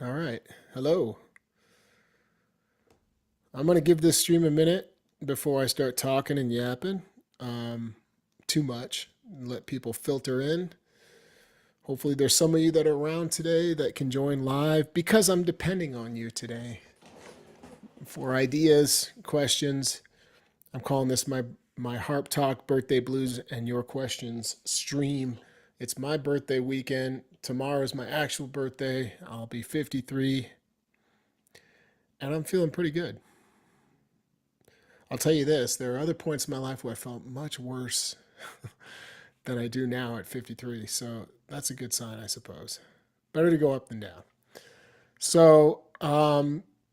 All right. Hello. I'm going to give this stream a minute before I start talking and yapping too much. Let people filter in. Hopefully, there's some of you that are around today that can join live because I'm depending on you today for ideas, questions. I'm calling this my Harp Talk Birthday Blues and Your Questions stream. It's my birthday weekend. Tomorrow is my actual birthday. I'll be 53, and I'm feeling pretty good. I'll tell you this, there are other points in my life where I felt much worse than I do now at 53. So that's a good sign, I suppose. Better to go up than down. So,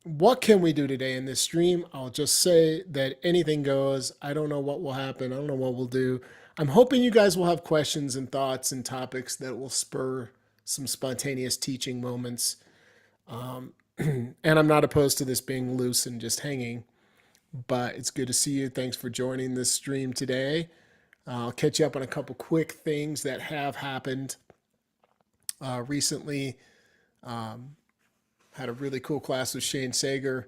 what can we do today in this stream? I'll just say that anything goes. I don't know what will happen. I don't know what we'll do. I'm hoping you guys will have questions and thoughts and topics that will spur some spontaneous teaching moments. And I'm not opposed to this being loose and just hanging, but it's good to see you. Thanks for joining this stream today. I'll catch you up on a couple quick things that have happened recently. Had a really cool class with Shane Sager,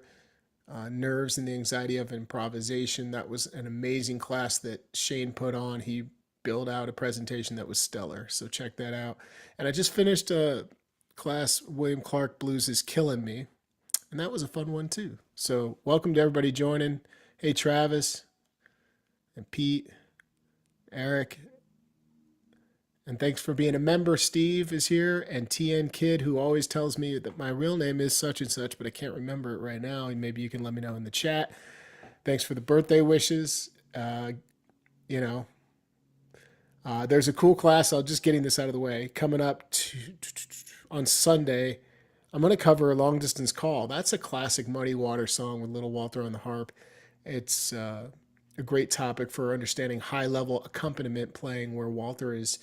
Nerves and the Anxiety of Improvisation. That was an amazing class that Shane put on. He built out a presentation that was stellar, so check that out. And I just finished a class, William Clark Blues is Killing Me, and that was a fun one too. So welcome to everybody joining. Hey, Travis and Pete, Eric, and thanks for being a member. Steve is here, and TN Kid, who always tells me that my real name is such and such, but I can't remember it right now. Maybe you can let me know in the chat. Thanks for the birthday wishes. You know, there's a cool class. I'll just getting this out of the way. Coming up on Sunday, I'm going to cover a long distance call. That's a classic Muddy Water song with Little Walter on the harp. It's a great topic for understanding high level accompaniment playing, where Walter is,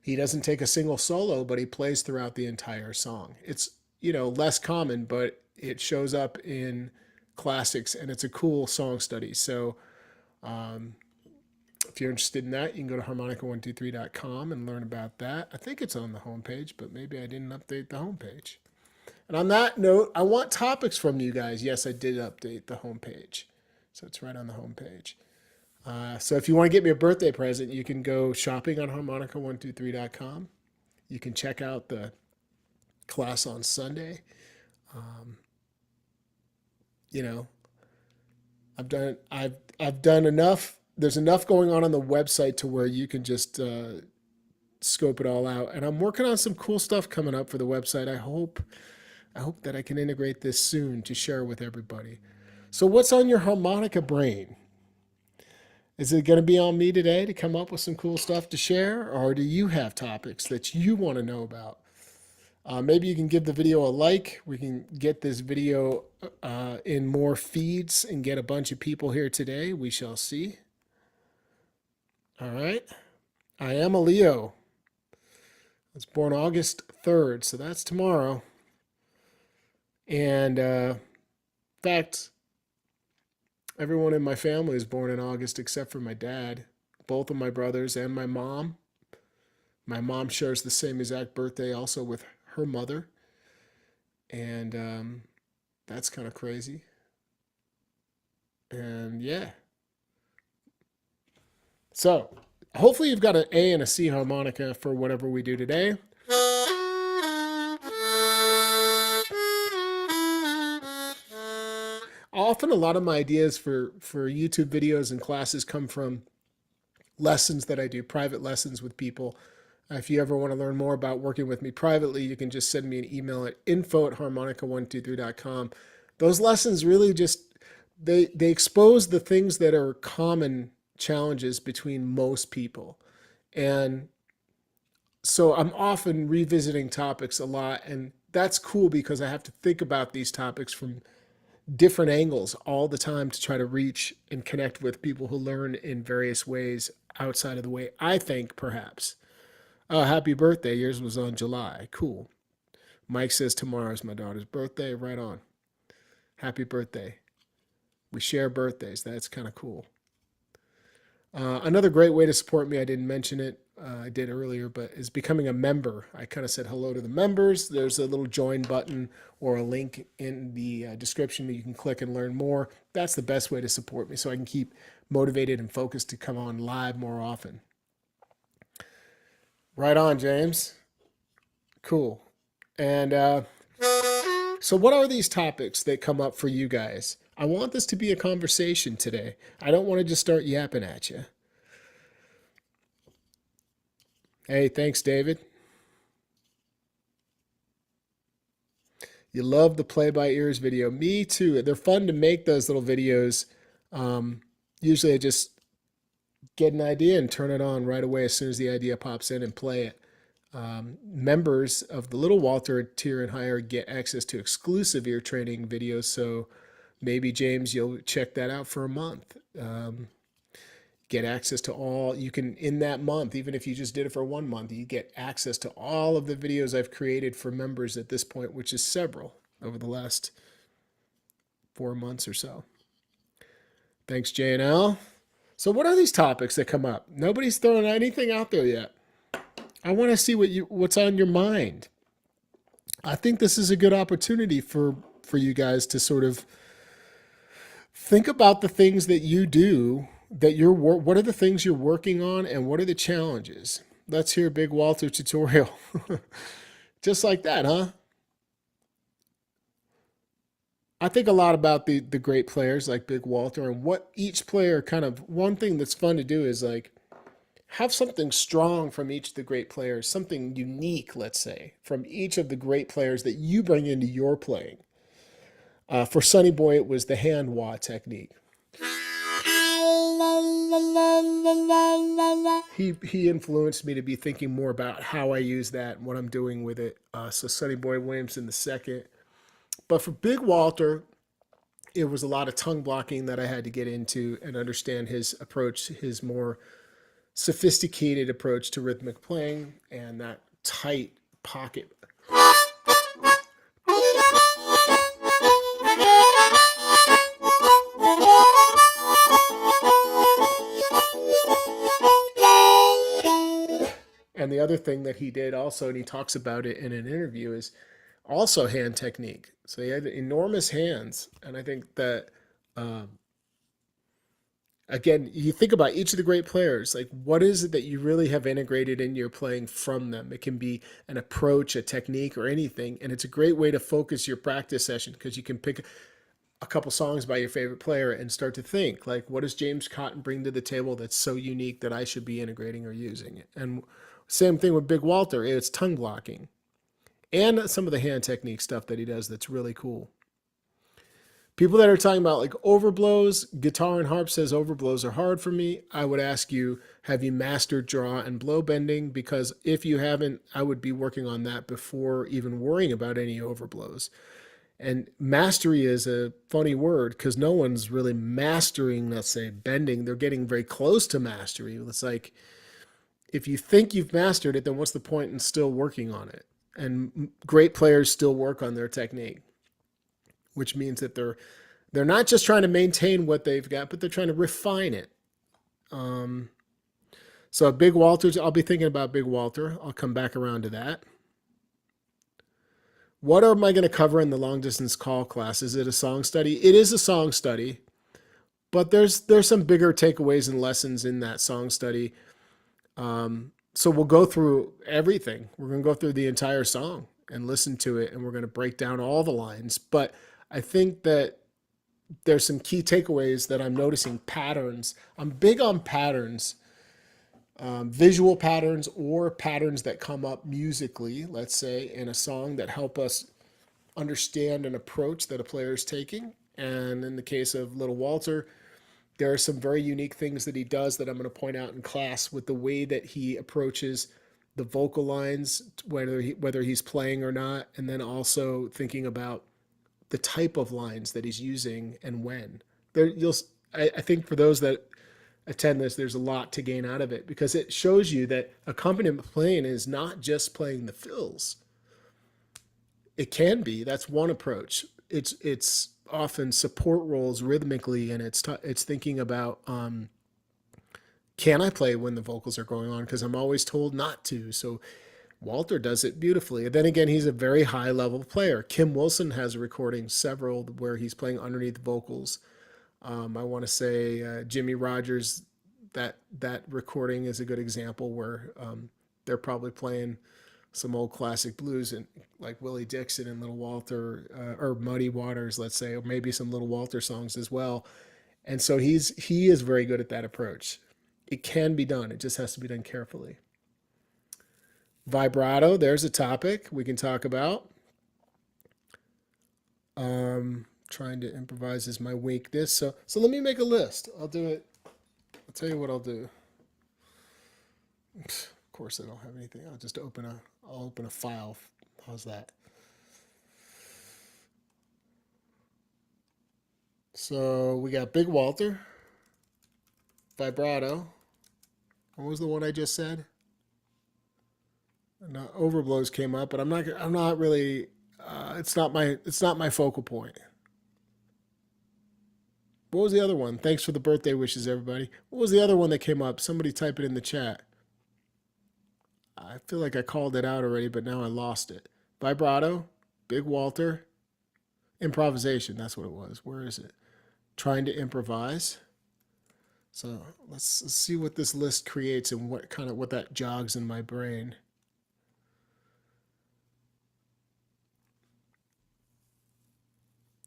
he doesn't take a single solo, but he plays throughout the entire song. It's, less common, but it shows up in classics, and it's a cool song study. So if you're interested in that, you can go to harmonica123.com and learn about that. I think it's on the homepage, but maybe I didn't update the homepage. And on that note, I want topics from you guys. Yes, I did update the homepage. So it's right on the homepage. So if you want to get me a birthday present, you can go shopping on harmonica123.com. You can check out the class on Sunday. I've done enough. There's enough going on the website to where you can just scope it all out. And I'm working on some cool stuff coming up for the website. I hope that I can integrate this soon to share with everybody. So what's on your harmonica brain? Is it going to be on me today to come up with some cool stuff to share? Or do you have topics that you want to know about? Maybe you can give the video a like. We can get this video in more feeds and get a bunch of people here today. We shall see. All right. I am a Leo. I was born August 3rd, so that's tomorrow. And in fact, everyone in my family is born in August except for my dad, both of my brothers, and my mom. My mom shares the same exact birthday also with her mother. And that's kind of crazy. And yeah. So hopefully you've got an A and a C harmonica for whatever we do today. Often a lot of my ideas for YouTube videos and classes come from lessons that I do, private lessons with people. If you ever want to learn more about working with me privately, you can just send me an email at info@harmonica123.com. Those lessons really just, they expose the things that are common challenges between most people. And so I'm often revisiting topics a lot, and that's cool because I have to think about these topics from different angles all the time to try to reach and connect with people who learn in various ways outside of the way I think, perhaps. Happy birthday. Yours was on July. Cool. Mike says tomorrow's my daughter's birthday. Right on. Happy birthday. We share birthdays. That's kind of cool. Another great way to support me, I didn't mention it, I did earlier, but is becoming a member. I kind of said hello to the members. There's a little join button or a link in the description that you can click and learn more. That's the best way to support me so I can keep motivated and focused to come on live more often. Right on, James. Cool. And so, what are these topics that come up for you guys? I want this to be a conversation today. I don't want to just start yapping at you. Hey, thanks, David. You love the play by ears video. Me too. They're fun to make those little videos. Usually I just get an idea and turn it on right away as soon as the idea pops in and play it. Members of the Little Walter tier and higher get access to exclusive ear training videos. So maybe, James, you'll check that out for a month. Get access to all, you can, in that month, even if you just did it for 1 month, you get access to all of the videos I've created for members at this point, which is several over the last 4 months or so. Thanks, JNL. So what are these topics that come up? Nobody's throwing anything out there yet. I want to see what's on your mind. I think this is a good opportunity for you guys to sort of think about the things that you do, that what are the things you're working on and what are the challenges? Let's hear Big Walter tutorial. Just like that, huh? I think a lot about the great players like Big Walter and what each player kind of, one thing that's fun to do is like have something strong from each of the great players, something unique, let's say, from each of the great players that you bring into your playing. For Sonny Boy, it was the hand wah technique. He influenced me to be thinking more about how I use that and what I'm doing with it. So Sonny Boy Williamson the second. But for Big Walter, it was a lot of tongue blocking that I had to get into and understand his approach, his more sophisticated approach to rhythmic playing and that tight pocket. And the other thing that he did also, and he talks about it in an interview, is also hand technique. So he had enormous hands. And I think that, again, you think about each of the great players, like what is it that you really have integrated into your playing from them? It can be an approach, a technique, or anything. And it's a great way to focus your practice session because you can pick a couple songs by your favorite player and start to think, like, what does James Cotton bring to the table that's so unique that I should be integrating or using it? And same thing with Big Walter. It's tongue blocking and some of the hand technique stuff that he does that's really cool. People that are talking about like overblows, Guitar and Harp says overblows are hard for me. I would ask you, have you mastered draw and blow bending? Because if you haven't, I would be working on that before even worrying about any overblows. And mastery is a funny word because no one's really mastering, let's say, bending. They're getting very close to mastery. It's like, if you think you've mastered it, then what's the point in still working on it? And great players still work on their technique, which means that they're not just trying to maintain what they've got, but they're trying to refine it. So Big Walter, I'll be thinking about Big Walter. I'll come back around to that. What am I going to cover in the long distance call class? Is it a song study? It is a song study, but there's some bigger takeaways and lessons in that song study. So we'll go through everything. We're going to go through the entire song and listen to it, and we're going to break down all the lines. But I think that there's some key takeaways that I'm noticing patterns. I'm big on patterns, visual patterns or patterns that come up musically, let's say, in a song that help us understand an approach that a player is taking. And in the case of Little Walter, there are some very unique things that he does that I'm going to point out in class with the way that he approaches the vocal lines, whether he's playing or not, and then also thinking about the type of lines that he's using and when. I think for those that attend this, there's a lot to gain out of it because it shows you that accompaniment playing is not just playing the fills. It can be. That's one approach. It's often support roles rhythmically, and it's thinking about Can I play when the vocals are going on? Because I'm always told not to. So Walter does it beautifully. And then again, he's a very high level player. Kim Wilson has a recording, several, where he's playing underneath the vocals. I want to say Jimmy Rogers, that recording is a good example where they're probably playing some old classic blues and like Willie Dixon and Little Walter or Muddy Waters, let's say, or maybe some Little Walter songs as well. And so he is very good at that approach. It can be done. It just has to be done carefully. Vibrato, there's a topic we can talk about. Trying to improvise is my weakness. So let me make a list. I'll do it. I'll tell you what I'll do. Of course, I don't have anything. I'll open a file. How's that? So we got Big Walter, Vibrato. What was the one I just said? No, overblows came up, but I'm not really. It's not my focal point. What was the other one? Thanks for the birthday wishes, everybody. What was the other one that came up? Somebody type it in the chat. I feel like I called it out already, but now I lost it. Vibrato, Big Walter, improvisation. That's what it was. Where is it? Trying to improvise. So let's see what this list creates and what that jogs in my brain.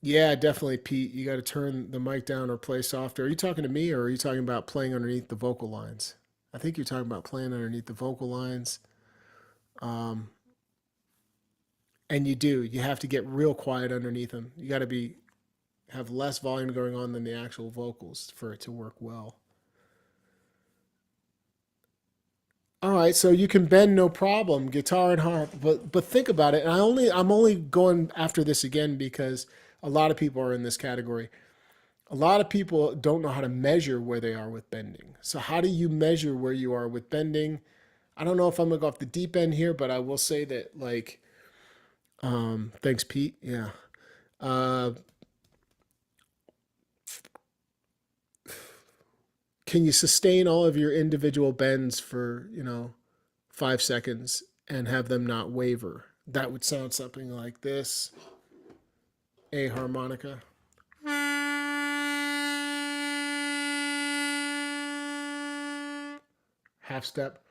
Yeah, definitely, Pete. You got to turn the mic down or play softer. Are you talking to me or are you talking about playing underneath the vocal lines? I think you're talking about playing underneath the vocal lines. Um, and you have to get real quiet underneath them. You got to have less volume going on than the actual vocals for it to work well. All right, so you can bend no problem, guitar and harp, but think about it. And I'm only going after this again because a lot of people are in this category. A lot of people don't know how to measure where they are with bending. So how do you measure where you are with bending? I don't know if I'm gonna go off the deep end here, but I will say that thanks Pete. Yeah. Uh, can you sustain all of your individual bends for 5 seconds and have them not waver? That would sound something like this. A harmonica. Half step.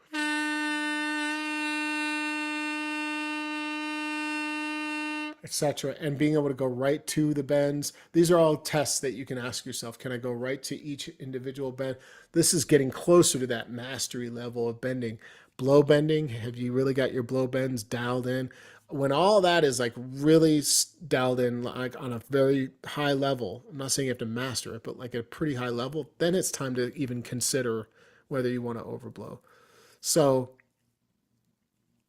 Etc. And being able to go right to the bends. These are all tests that you can ask yourself. Can I go right to each individual bend? This is getting closer to that mastery level of bending. Blow bending, have you really got your blow bends dialed in? When all that is like really dialed in, like on a very high level, I'm not saying you have to master it, but like at a pretty high level, then it's time to even consider whether you want to overblow. So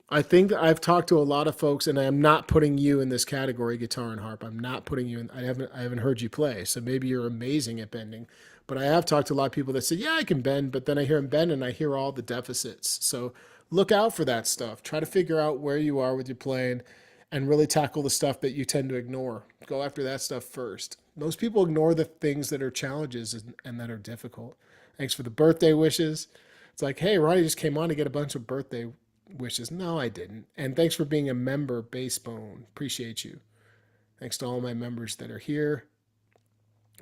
I think I've talked to a lot of folks, and I am not putting you in this category, guitar and harp. I'm not putting you in. I haven't heard you play, so maybe you're amazing at bending. But I have talked to a lot of people that say, "Yeah, I can bend," but then I hear them bend, and I hear all the deficits. So look out for that stuff. Try to figure out where you are with your playing, and really tackle the stuff that you tend to ignore. Go after that stuff first. Most people ignore the things that are challenges and that are difficult. Thanks for the birthday wishes. It's like, hey, Ronnie just came on to get a bunch of birthday wishes. No, I didn't. And thanks for being a member, Basebone. Appreciate you. Thanks to all my members that are here.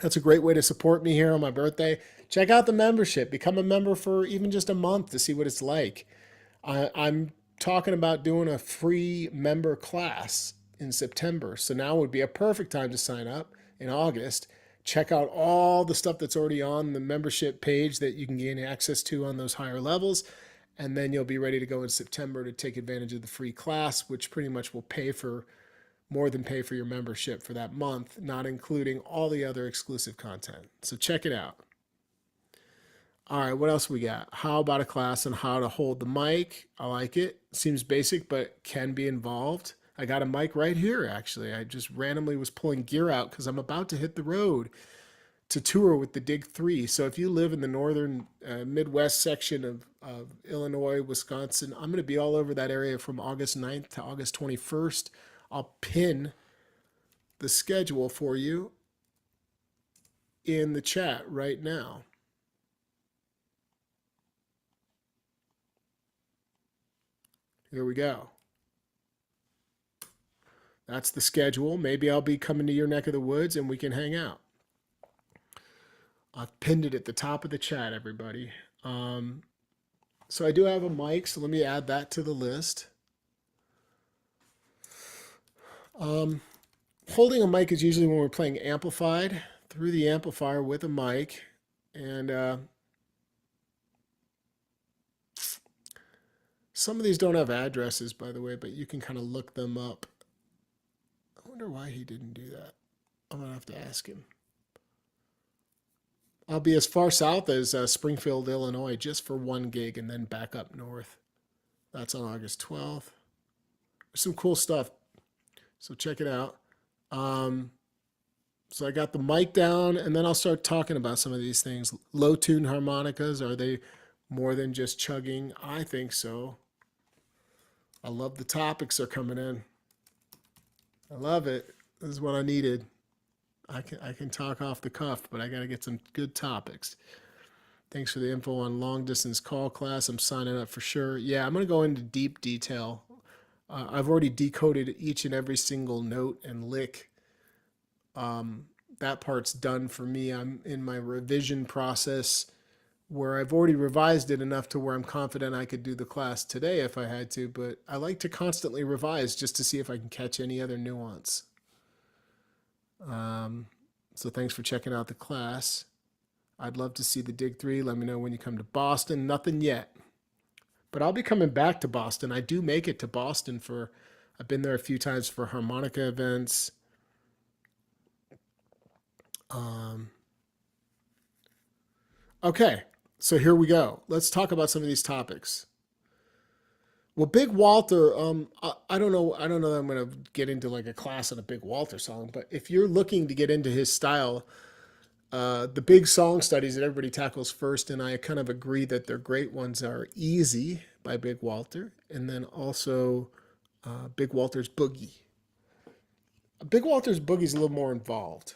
That's a great way to support me here on my birthday. Check out the membership. Become a member for even just a month to see what it's like. I'm talking about doing a free member class in September. So now would be a perfect time to sign up in August. Check out all the stuff that's already on the membership page that you can gain access to on those higher levels. And then you'll be ready to go in September to take advantage of the free class, which pretty much will more than pay for your membership for that month, not including all the other exclusive content. So check it out. All right, what else we got? How about a class on how to hold the mic? I like it. Seems basic, but can be involved. I got a mic right here, actually. I just randomly was pulling gear out because I'm about to hit the road to tour with the Dig 3. So if you live in the northern Midwest section of Illinois, Wisconsin, I'm going to be all over that area from August 9th to August 21st. I'll pin the schedule for you in the chat right now. Here we go. That's the schedule. Maybe I'll be coming to your neck of the woods and we can hang out. I've pinned it at the top of the chat, everybody. So I do have a mic, so let me add that to the list. Holding a mic is usually when we're playing amplified through the amplifier with a mic. And some of these don't have addresses, by the way, but you can kind of look them up. I wonder why he didn't do that. I'm going to have to ask him. I'll be as far south as Springfield, Illinois, just for one gig and then back up north. That's on August 12th. There's some cool stuff, so check it out. So I got the mic down, and then I'll start talking about some of these things. Low tune harmonicas, are they more than just chugging? I think so. I love the topics are coming in. I love it. This is what I needed. I can talk off the cuff, but I got to get some good topics. Thanks for the info on long distance call class. I'm signing up for sure. Yeah, I'm going to go into deep detail. I've already decoded each and every single note and lick. That part's done for me. I'm in my revision process where I've already revised it enough to where I'm confident I could do the class today if I had to, but I like to constantly revise just to see if I can catch any other nuance. So thanks for checking out the class. I'd love to see the Dig 3. Let me know when you come to Boston. Nothing yet. But I'll be coming back to Boston. I do make it to Boston I've been there a few times for harmonica events. Okay, so here we go. Let's talk about some of these topics. Well, Big Walter, I don't know that I'm going to get into like a class on a Big Walter song, but if you're looking to get into his style, the big song studies that everybody tackles first, and I kind of agree that their great ones are Easy by Big Walter, and then also Big Walter's Boogie. Big Walter's Boogie is a little more involved.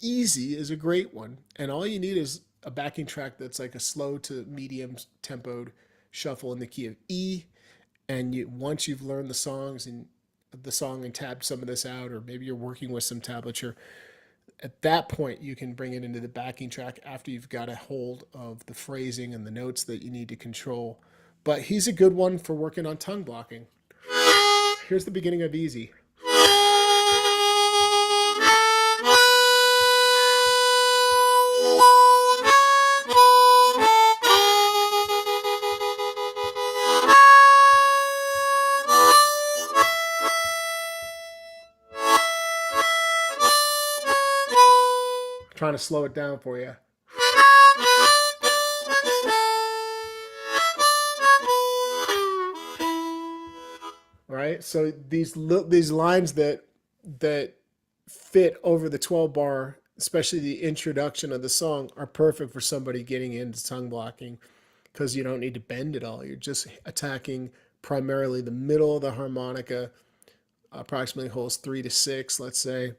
Easy is a great one, and all you need is a backing track that's like a slow to medium tempoed shuffle in the key of E. And once you've learned the song and tabbed some of this out, or maybe you're working with some tablature, at that point you can bring it into the backing track after you've got a hold of the phrasing and the notes that you need to control. But he's a good one for working on tongue blocking. Here's the beginning of Easy. Trying to slow it down for you. Right? So these lines that fit over the 12 bar, especially the introduction of the song, are perfect for somebody getting into tongue blocking because you don't need to bend it all. You're just attacking primarily the middle of the harmonica, approximately holes 3 to 6, let's say.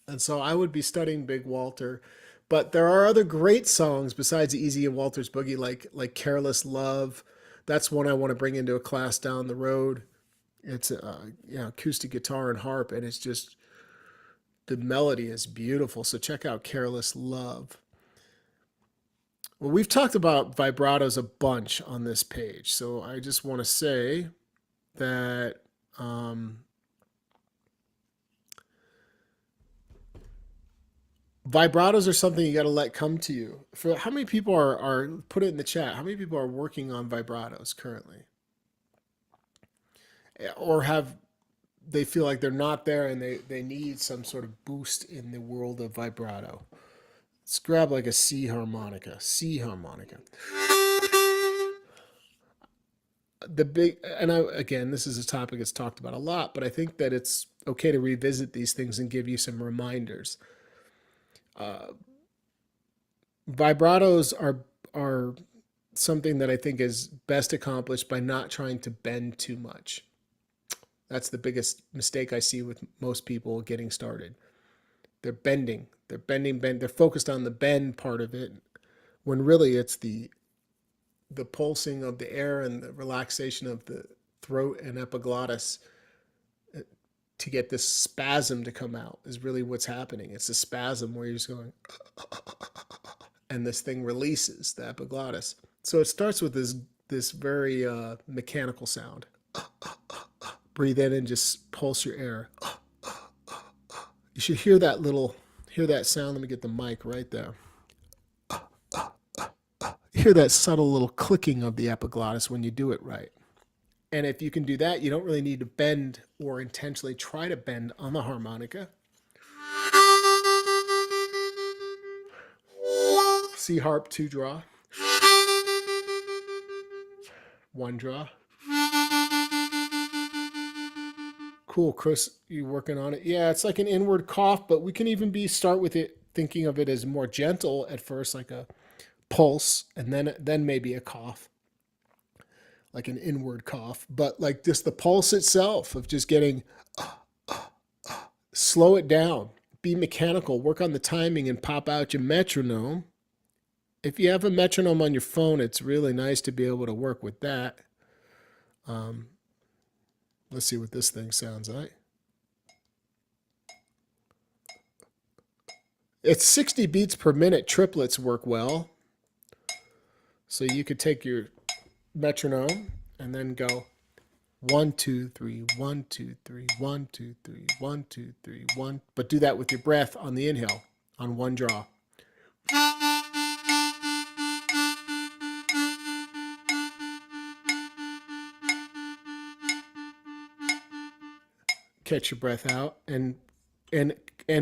And so I would be studying Big Walter. But there are other great songs besides Easy and Walter's Boogie, like Careless Love. That's one I want to bring into a class down the road. It's acoustic guitar and harp, and it's just, the melody is beautiful. So check out Careless Love. Well, we've talked about vibratos a bunch on this page. So I just want to say that vibratos are something you got to let come to you. For how many people are put it in the chat? How many people are working on vibratos currently, or they feel like they're not there and they need some sort of boost in the world of vibrato? Let's grab like a C harmonica. Again, this is a topic that's talked about a lot, but I think that it's okay to revisit these things and give you some reminders. Vibratos are something that I think is best accomplished by not trying to bend too much. That's the biggest mistake I see with most people getting started. They're bending. They're focused on the bend part of it, when really it's the pulsing of the air and the relaxation of the throat and epiglottis to get this spasm to come out is really what's happening. It's a spasm where you're just going, and this thing releases the epiglottis. So it starts with this very mechanical sound. Breathe in and just pulse your air. You should hear that sound. Let me get the mic right there. Hear that subtle little clicking of the epiglottis when you do it right. And if you can do that, you don't really need to bend or intentionally try to bend on the harmonica. C harp, 2 draw. 1 draw. Cool, Chris, you working on it? Yeah, it's like an inward cough, but we can even start with it, thinking of it as more gentle at first, like a pulse, and then maybe a cough, like an inward cough. But like just the pulse itself of just getting, slow it down, be mechanical, work on the timing, and pop out your metronome. If you have a metronome on your phone, it's really nice to be able to work with that. Let's see what this thing sounds like. It's 60 beats per minute. Triplets work well. So you could take your metronome and then go 1, 2, 3, 1, 2, 3, 1, 2, 3, 1, 2, 3, 1. But do that with your breath on the inhale on 1 draw. Catch your breath out and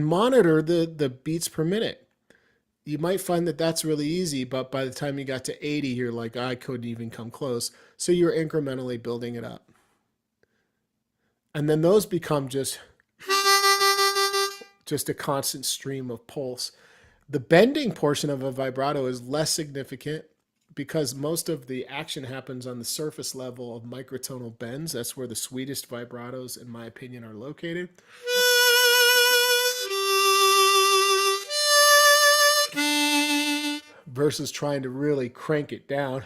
monitor the beats per minute. You might find that that's really easy, but by the time you got to 80, you're like, I couldn't even come close. So you're incrementally building it up. And then those become just a constant stream of pulse. The bending portion of a vibrato is less significant because most of the action happens on the surface level of microtonal bends. That's where the sweetest vibratos, in my opinion, are located. Versus trying to really crank it down.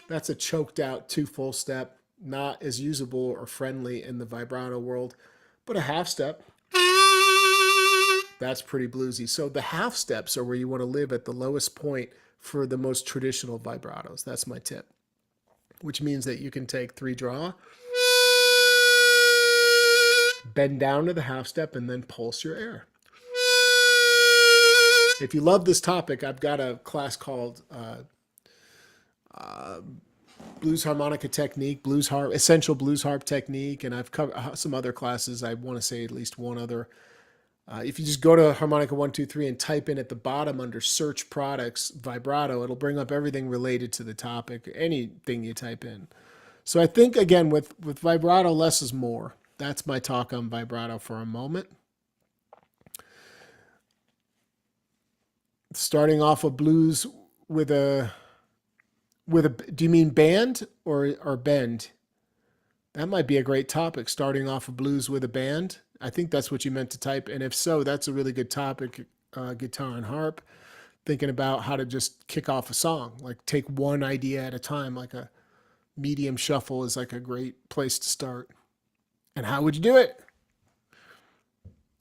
That's a choked out 2 full step, not as usable or friendly in the vibrato world, but a half step. That's pretty bluesy. So the half steps are where you want to live at the lowest point for the most traditional vibratos. That's my tip, which means that you can take 3 draw, bend down to the half step, and then pulse your air. If you love this topic, I've got a class called Blues Harmonica Technique, Essential Blues Harp Technique, and I've covered some other classes. I want to say at least one other. If you just go to Harmonica 123 and type in at the bottom under Search Products Vibrato, it'll bring up everything related to the topic, anything you type in. So I think, again, with vibrato, less is more. That's my talk on vibrato for a moment. Starting off a blues with a do you mean band or bend? That might be a great topic, starting off a blues with a band. I think that's what you meant to type. And if so, that's a really good topic, guitar and harp. Thinking about how to just kick off a song, like take one idea at a time, like a medium shuffle is like a great place to start. And how would you do it?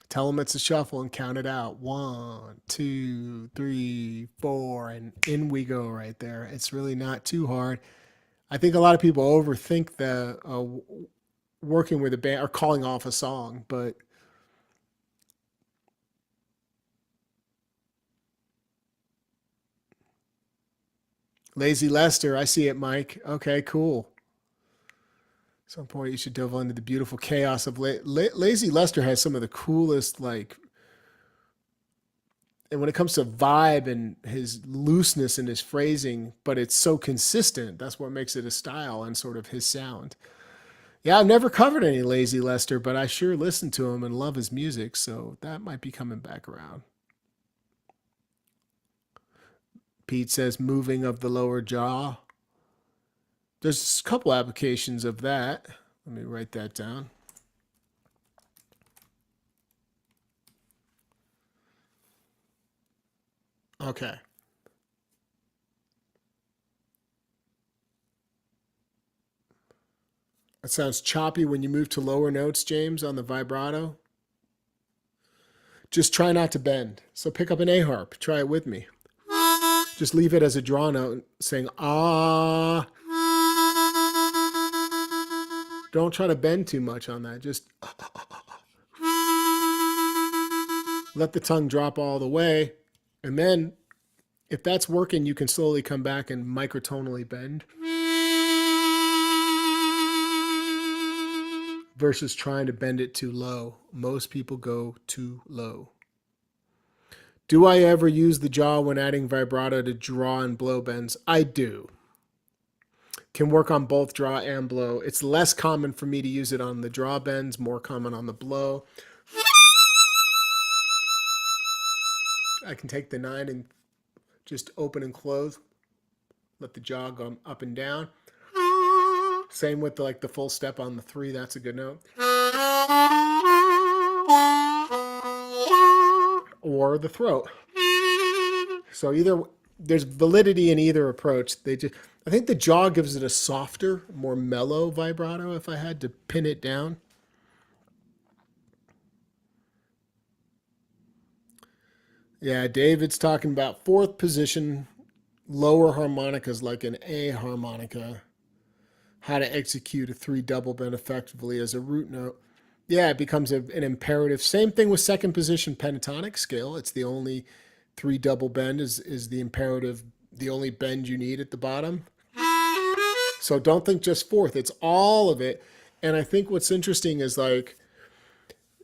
Tell them it's a shuffle and count it out. 1, 2, 3, 4, and in we go right there. It's really not too hard. I think a lot of people overthink the working with a band or calling off a song, but Lazy Lester, I see it, Mike. Okay, cool. At some point, you should delve into the beautiful chaos of Lazy Lester. Has some of the coolest, like, and when it comes to vibe and his looseness in his phrasing, but it's so consistent. That's what makes it a style and sort of his sound. Yeah, I've never covered any Lazy Lester, but I sure listen to him and love his music, so that might be coming back around. Pete says moving of the lower jaw. There's a couple applications of that. Let me write that down. Okay. It sounds choppy when you move to lower notes, James, on the vibrato. Just try not to bend. So pick up an A harp. Try it with me. Just leave it as a draw note, saying ah. Don't try to bend too much on that. Just let the tongue drop all the way. And then if that's working, you can slowly come back and microtonally bend. Versus trying to bend it too low. Most people go too low. Do I ever use the jaw when adding vibrato to draw and blow bends? I do. Can work on both draw and blow. It's less common for me to use it on the draw bends, more common on the blow. I can take the 9 and just open and close. Let the jaw go up and down. Same with like the full step on the 3. That's a good note. Or the throat. So either there's validity in either approach. I think the jaw gives it a softer, more mellow vibrato if I had to pin it down. Yeah, David's talking about 4th position, lower harmonicas like an A harmonica. How to execute a 3 double bend effectively as a root note. Yeah, it becomes an imperative. Same thing with 2nd position pentatonic scale. It's the only 3 double bend is the imperative, the only bend you need at the bottom. So don't think just 4th. It's all of it. And I think what's interesting is like,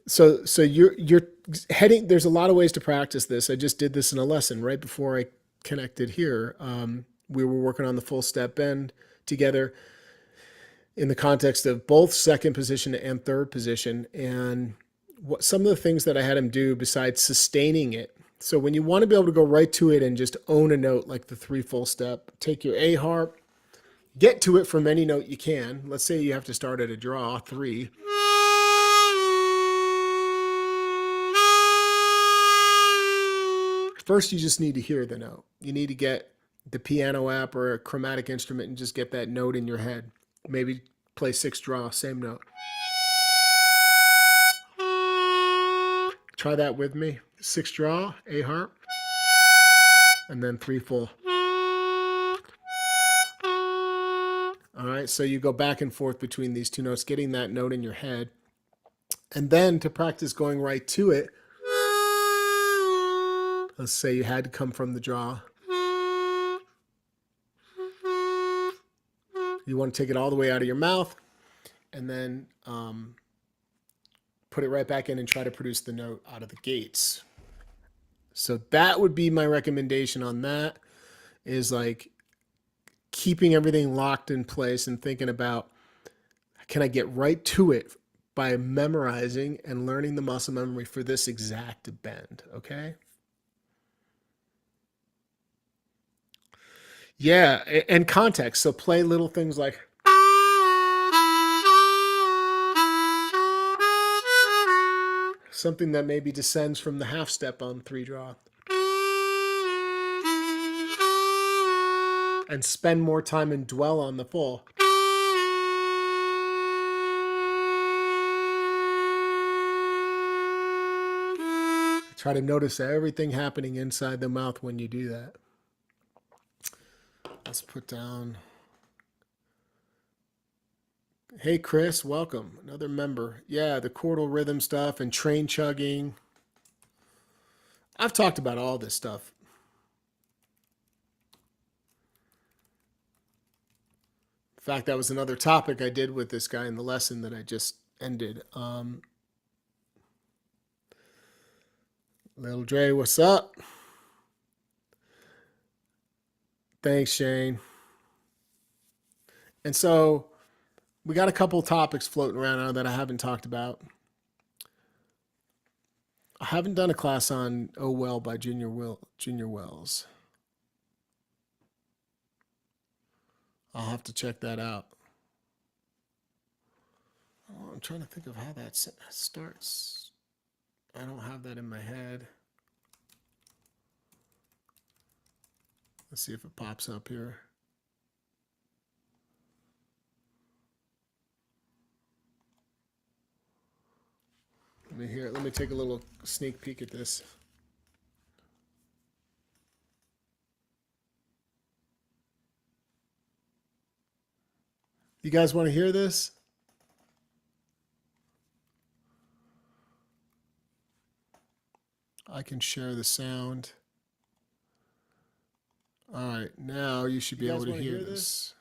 so you're heading. There's a lot of ways to practice this. I just did this in a lesson right before I connected here. We were working on the full step bend together in the context of both 2nd position and 3rd position. And what some of the things that I had him do besides sustaining it. So when you want to be able to go right to it and just own a note like the 3 full step, take your A harp, get to it from any note you can. Let's say you have to start at a draw, 3. First, you just need to hear the note. You need to get the piano app or a chromatic instrument and just get that note in your head. Maybe play 6 draw, same note. Try that with me. 6 draw, A harp, and then 3 full. All right, so you go back and forth between these 2 notes, getting that note in your head. And then to practice going right to it, let's say you had to come from the draw. You want to take it all the way out of your mouth and then put it right back in and try to produce the note out of the gates. So that would be my recommendation on that, is like keeping everything locked in place and thinking about, can I get right to it by memorizing and learning the muscle memory for this exact bend, okay? Yeah, and context. So play little things like something that maybe descends from the half step on 3 draw. And spend more time and dwell on the full. Try to notice everything happening inside the mouth when you do that. Let's put down. Hey, Chris, welcome. Another member. Yeah, the chordal rhythm stuff and train chugging. I've talked about all this stuff. In fact, that was another topic I did with this guy in the lesson that I just ended. Little Dre, what's up? Thanks, Shane. And so we got a couple topics floating around now that I haven't talked about. I haven't done a class on Oh Well by Junior Wells. I'll have to check that out. Oh, I'm trying to think of how that starts. I don't have that in my head. Let's see if it pops up here. Let me take a little sneak peek at this. You guys want to hear this? I can share the sound. All right, now you should be able to hear this.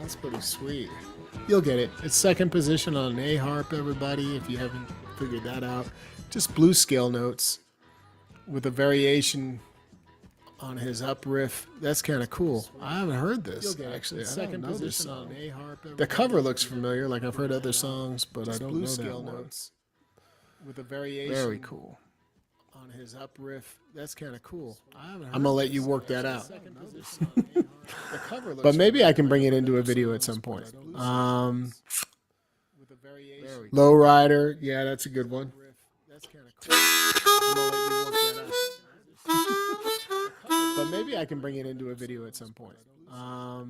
That's pretty sweet. You'll get it. It's second position on an A harp, everybody, if you haven't figured that out. Just blues scale notes with a variation on his up riff. That's kind of cool. I haven't heard this, actually. Second position on A harp. The cover looks familiar, like I've heard other songs, but I don't know that notes with a variation. Very cool. On his up riff. That's kind of cool. I'm going to let you work that out. But maybe I can bring it into a video at some point. Low rider. Yeah, that's a good one. But maybe I can bring it into a video at some point. Low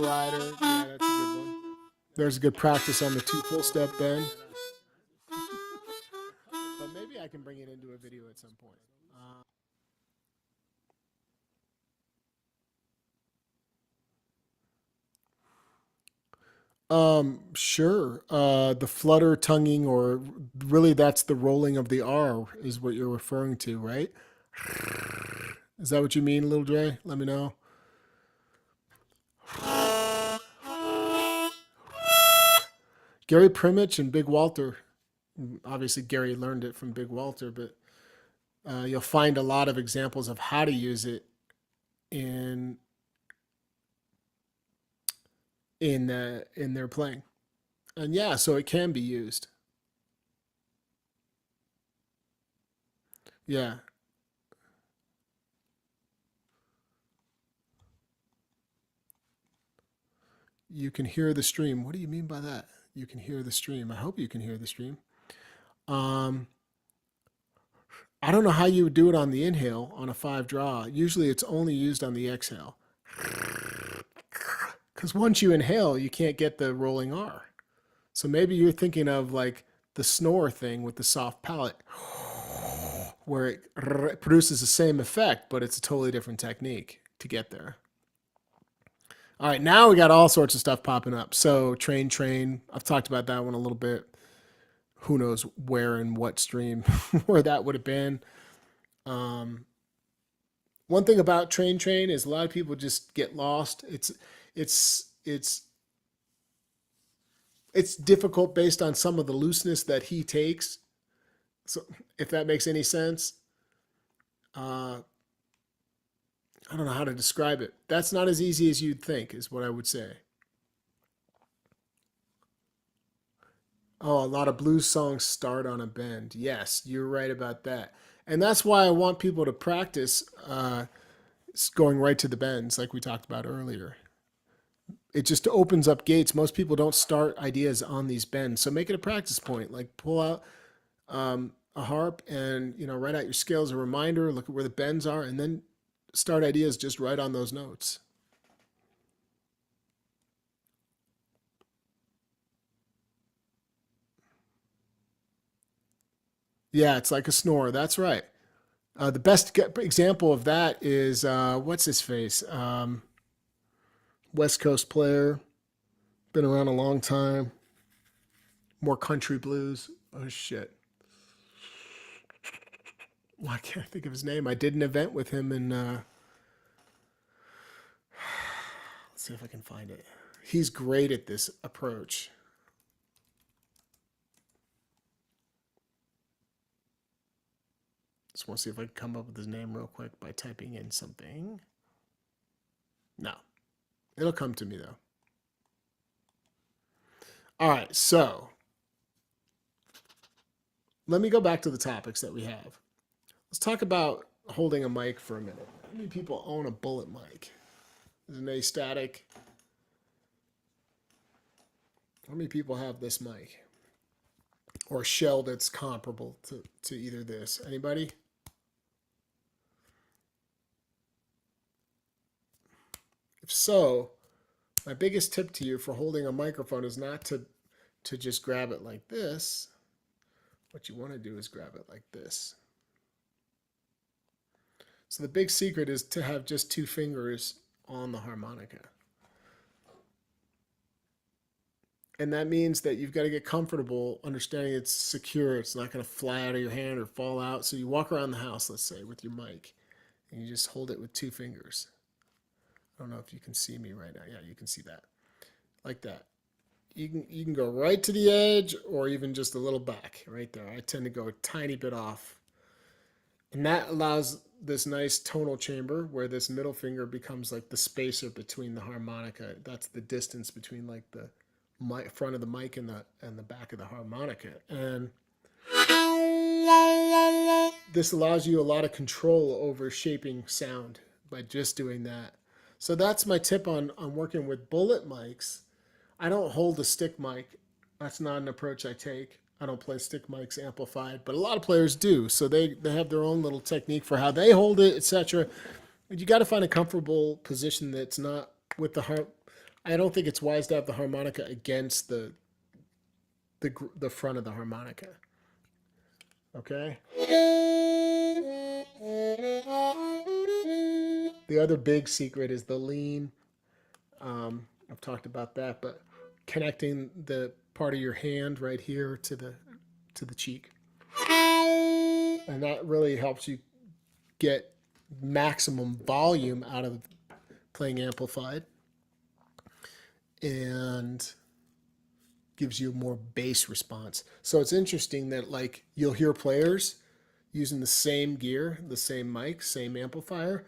rider. Yeah, that's a good one. There's a good practice on the 2 full step bend. But maybe I can bring it into a video at some point. Sure. The flutter tonguing, or really that's the rolling of the R is what you're referring to, right? Is that what you mean, Lil Dre? Let me know. Gary Primich and Big Walter. Obviously, Gary learned it from Big Walter, but you'll find a lot of examples of how to use it in their playing. And yeah, so it can be used. Yeah. You can hear the stream. What do you mean by that? You can hear the stream. I hope you can hear the stream. I don't know how you would do it on the inhale on a 5 draw. Usually it's only used on the exhale. Because once you inhale, you can't get the rolling R. So maybe you're thinking of like the snore thing with the soft palate, where it produces the same effect, but it's a totally different technique to get there. All right, now we got all sorts of stuff popping up. So train. I've talked about that one a little bit. Who knows where and what stream where that would have been. One thing about train is a lot of people just get lost. It's difficult based on some of the looseness that he takes. So if that makes any sense, I don't know how to describe it. That's not as easy as you'd think, is what I would say. Oh, a lot of blues songs start on a bend. Yes, you're right about that. And that's why I want people to practice going right to the bends, like we talked about earlier. It just opens up gates. Most people don't start ideas on these bends. So make it a practice point. Like pull out a harp and, write out your scales, a reminder, look at where the bends are, and then start ideas just right on those notes. Yeah, it's like a snore. That's right. The best example of that is what's his face? West Coast player, been around a long time. More country blues. Oh shit! Why can't I think of his name? I did an event with him in. Let's see if I can find it. He's great at this approach. Just want to see if I can come up with his name real quick by typing in something. No. It'll come to me, though. All right, so let me go back to the topics that we have. Let's talk about holding a mic for a minute. How many people own a bullet mic? Is an A-static. How many people have this mic? Or a shell that's comparable to either this? Anybody? If so, my biggest tip to you for holding a microphone is not to just grab it like this. What you want to do is grab it like this. So the big secret is to have just 2 fingers on the harmonica. And that means that you've got to get comfortable understanding it's secure. It's not going to fly out of your hand or fall out. So you walk around the house, let's say, with your mic, and you just hold it with 2 fingers. I don't know if you can see me right now. Yeah, you can see that. Like that. You can go right to the edge or even just a little back right there. I tend to go a tiny bit off. And that allows this nice tonal chamber where this middle finger becomes like the spacer between the harmonica. That's the distance between like the front of the mic and the back of the harmonica. And this allows you a lot of control over shaping sound by just doing that. So that's my tip on working with bullet mics. I don't hold a stick mic. That's not an approach I take. I don't play stick mics amplified, but a lot of players do. So they have their own little technique for how they hold it, etc. But you got to find a comfortable position that's not with the harp. I don't think it's wise to have the harmonica against the front of the harmonica. Okay? The other big secret is the lean. I've talked about that, but connecting the part of your hand right here to the cheek. And that really helps you get maximum volume out of playing amplified and gives you more bass response. So it's interesting that like you'll hear players using the same gear, the same mic, same amplifier,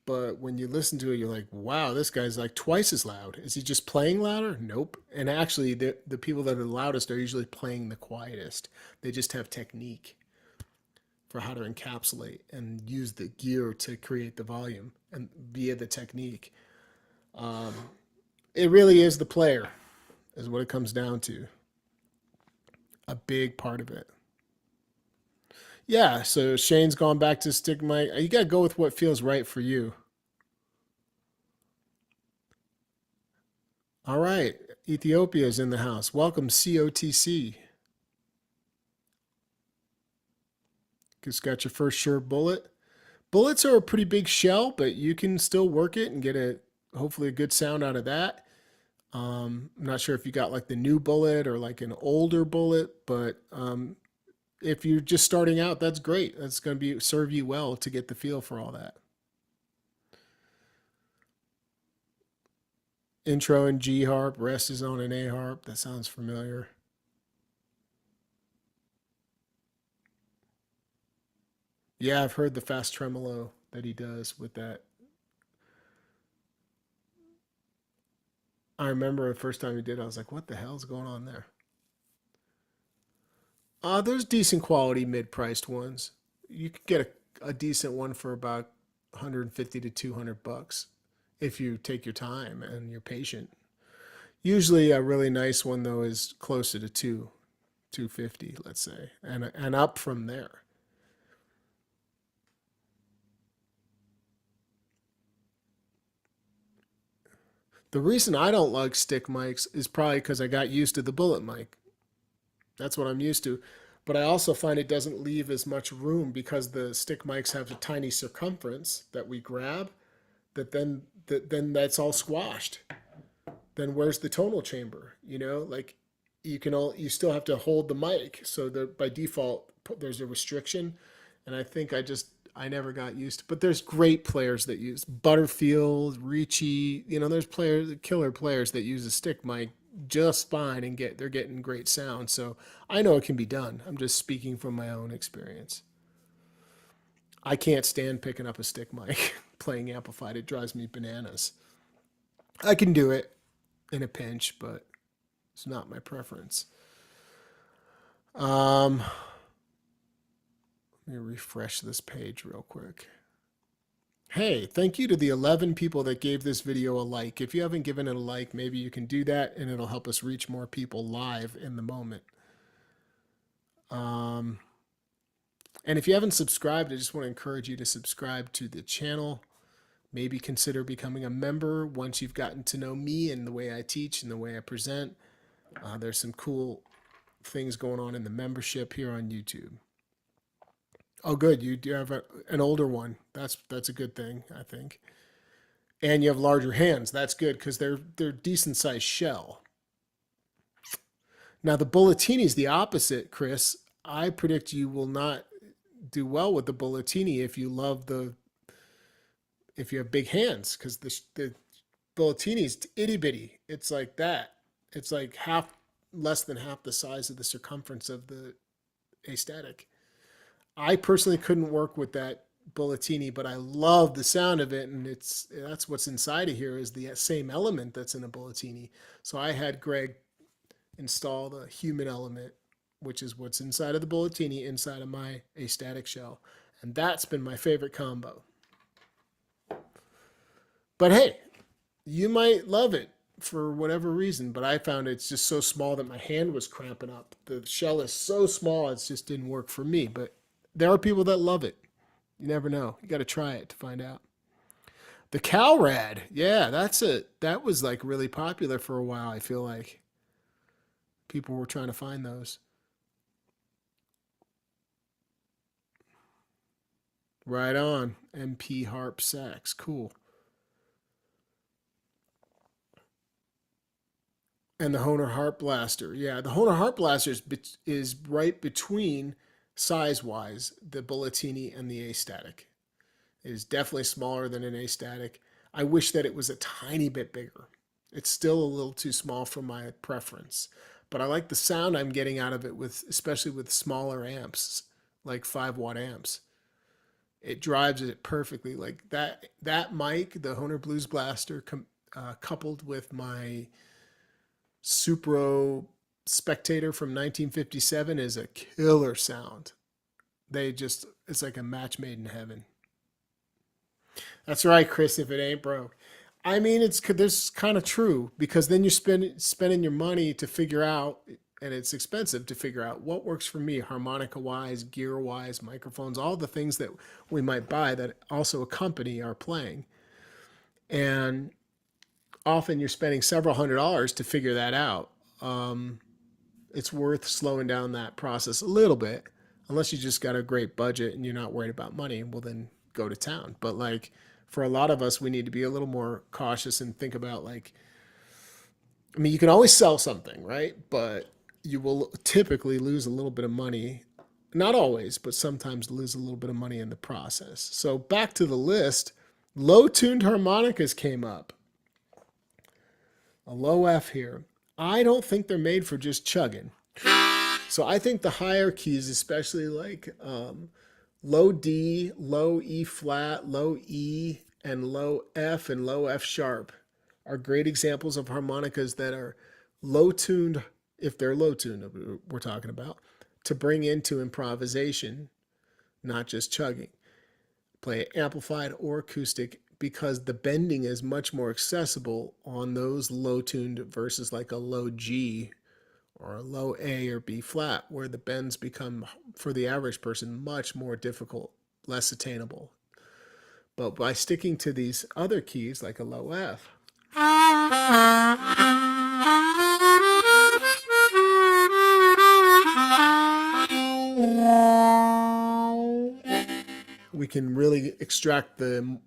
but when you listen to it, you're like, wow, this guy's like twice as loud. Is he just playing louder? Nope. And actually, the people that are the loudest are usually playing the quietest. They just have technique for how to encapsulate and use the gear to create the volume and via the technique. It really is the player, is what it comes down to. A big part of it. Yeah, so Shane's gone back to stick mic. You got to go with what feels right for you. All right, Ethiopia's in the house. Welcome, COTC. Just got your first sure bullet. Bullets are a pretty big shell, but you can still work it and get hopefully a good sound out of that. I'm not sure if you got like the new bullet or like an older bullet, but if you're just starting out, that's great. That's going to serve you well to get the feel for all that. Intro in G harp, rest is on an A harp. That sounds familiar. Yeah, I've heard the fast tremolo that he does with that. I remember the first time he did it, I was like, what the hell's going on there? There's decent quality mid-priced ones. You could get a decent one for about 150 to 200 bucks if you take your time and you're patient. Usually a really nice one though is closer to 250, let's say, and up from there. The reason I don't like stick mics is probably because I got used to the bullet mic. That's what I'm used to. But I also find it doesn't leave as much room because the stick mics have a tiny circumference that we grab then that's all squashed. Then where's the tonal chamber? You know, like you still have to hold the mic. So by default there's a restriction, and I think I never got used to. But there's great players that use Butterfield, Ricci. You know, there's killer players that use a stick mic just fine and they're getting great sound. So I know it can be done. I'm just speaking from my own experience. I can't stand picking up a stick mic playing amplified. It drives me bananas. I can do it in a pinch, but it's not my preference. Let me refresh this page real quick. Hey, thank you to the 11 people that gave this video a like. If you haven't given it a like, maybe you can do that and it'll help us reach more people live in the moment. And if you haven't subscribed, I just want to encourage you to subscribe to the channel. Maybe consider becoming a member once you've gotten to know me and the way I teach and the way I present. There's some cool things going on in the membership here on YouTube. Oh, good. You do have an older one. That's a good thing, I think. And you have larger hands. That's good because they're decent sized shell. Now the Bulletini is the opposite, Chris. I predict you will not do well with the Bulletini if you have big hands, because the Bulletini is itty bitty. It's like that. It's like less than half the size of the circumference of the astatic. I personally couldn't work with that Bulletini, but I love the sound of it, and that's what's inside of here is the same element that's in a Bulletini. So I had Greg install the human element, which is what's inside of the Bulletini, inside of my astatic shell, and that's been my favorite combo. But hey, you might love it for whatever reason, but I found it's just so small that my hand was cramping up. The shell is so small, it just didn't work for me, but there are people that love it. You never know. You got to try it to find out. The Calrad. Yeah, that was like really popular for a while. I feel like people were trying to find those. Right on. MP Harp sax. Cool. And the Hohner Harp Blaster. Yeah, the Hohner Harp Blaster is right between, size-wise, the Bulletini and the astatic. It is definitely smaller than an astatic. I wish that it was a tiny bit bigger. It's still a little too small for my preference. But I like the sound I'm getting out of it, especially with smaller amps, like 5-watt amps. It drives it perfectly. Like that mic, the Hohner Blues Blaster, coupled with my Supro Spectator from 1957 is a killer sound. It's like a match made in heaven. That's right, Chris, if it ain't broke. I mean, this kind of true, because then you're spending your money to figure out, and it's expensive to figure out what works for me, harmonica-wise, gear-wise, microphones, all the things that we might buy that also accompany our playing. And often you're spending several $100s to figure that out. It's worth slowing down that process a little bit, unless you just got a great budget and you're not worried about money. Well, then go to town. But like for a lot of us, we need to be a little more cautious and think about I mean, you can always sell something, right? But you will typically lose a little bit of money. Not always, but sometimes lose a little bit of money in the process. So back to the list, low-tuned harmonicas came up. A low F here. I don't think they're made for just chugging. So I think the higher keys, especially like low D, low E flat, low E, and low F and low F sharp, are great examples of harmonicas that are low tuned, if they're low tuned, we're talking about, to bring into improvisation, not just chugging. Play amplified or acoustic, because the bending is much more accessible on those low tuned versus like a low G or a low A or B flat, where the bends become, for the average person, much more difficult, less attainable. But by sticking to these other keys, like a low F, we can really extract the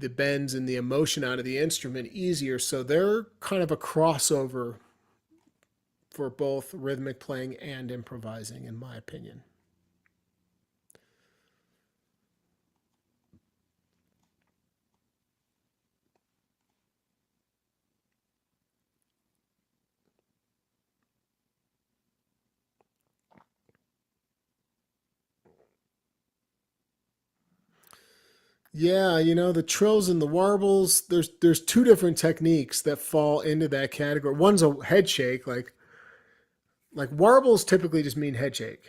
bends and the emotion out of the instrument easier. So they're kind of a crossover for both rhythmic playing and improvising, in my opinion. Yeah, the trills and the warbles, there's two different techniques that fall into that category. One's a head shake, like warbles typically just mean head shake.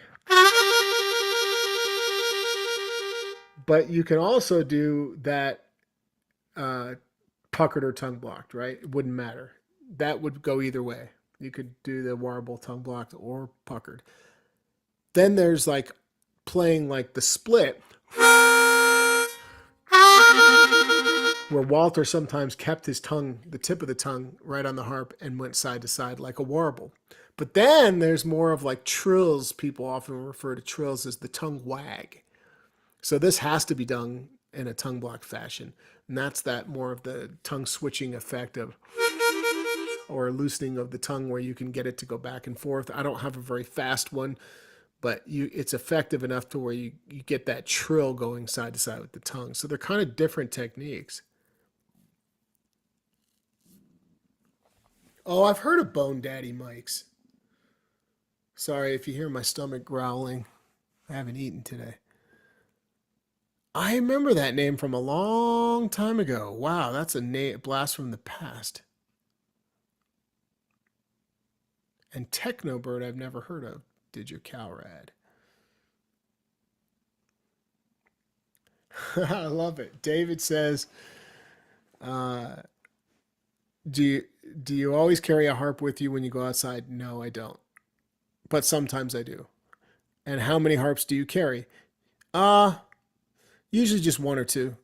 But you can also do that uh, puckered or tongue blocked, right? It wouldn't matter. That would go either way. You could do the warble tongue blocked or puckered. Then there's like playing like the split, where Walter sometimes kept his tongue, the tip of the tongue, right on the harp and went side to side like a warble. But then there's more of like trills. People often refer to trills as the tongue wag. So this has to be done in a tongue block fashion. And that's that more of the tongue switching effect of, or loosening of the tongue where you can get it to go back and forth. I don't have a very fast one, but it's effective enough to where you get that trill going side to side with the tongue. So they're kind of different techniques. Oh, I've heard of Bone Daddy mics. Sorry if you hear my stomach growling. I haven't eaten today. I remember that name from a long time ago. Wow, that's a blast from the past. And Technobird I've never heard of. Did your cow rad? I love it. David says, uh, do you always carry a harp with you when you go outside? No, I don't. But sometimes I do. And how many harps do you carry? Usually just one or two.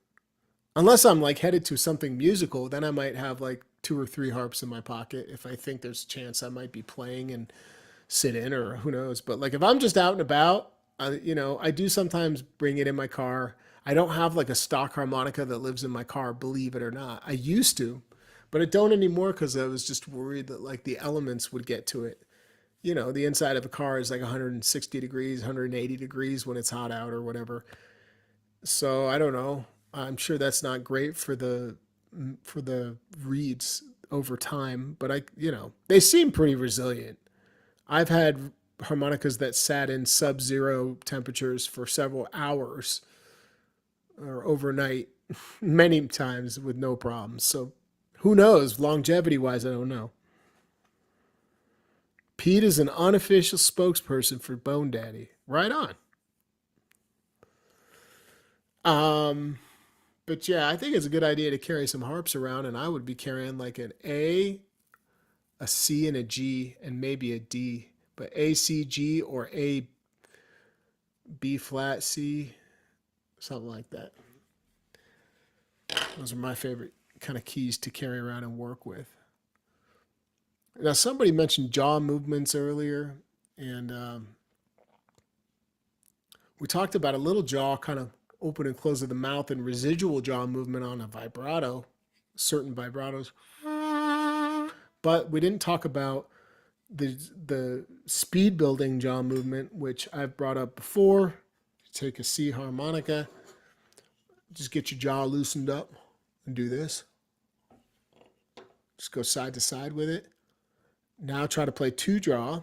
Unless I'm like headed to something musical, then I might have like 2 or 3 harps in my pocket if I think there's a chance I might be playing and sit in, or who knows. But like if I'm just out and about, I do sometimes bring it in my car. I don't have like a stock harmonica that lives in my car, believe it or not. I used to, but I don't anymore because I was just worried that like the elements would get to it. The inside of a car is like 160 degrees, 180 degrees when it's hot out or whatever. So I don't know. I'm sure that's not great for the reeds over time, but they seem pretty resilient. I've had harmonicas that sat in sub-zero temperatures for several hours or overnight many times with no problems. So who knows? Longevity wise, I don't know. Pete is an unofficial spokesperson for Bone Daddy. Right on. But yeah, I think it's a good idea to carry some harps around, and I would be carrying like an a C, and a G, and maybe a D. But A, C, G, or A, B flat, C, something like that. Those are my favorite kind of keys to carry around and work with. Now, somebody mentioned jaw movements earlier, and we talked about a little jaw kind of open and close of the mouth and residual jaw movement on a vibrato, certain vibratos. But we didn't talk about the speed building jaw movement, which I've brought up before. Take a C harmonica, just get your jaw loosened up and do this. Just go side to side with it. Now try to play 2 draw,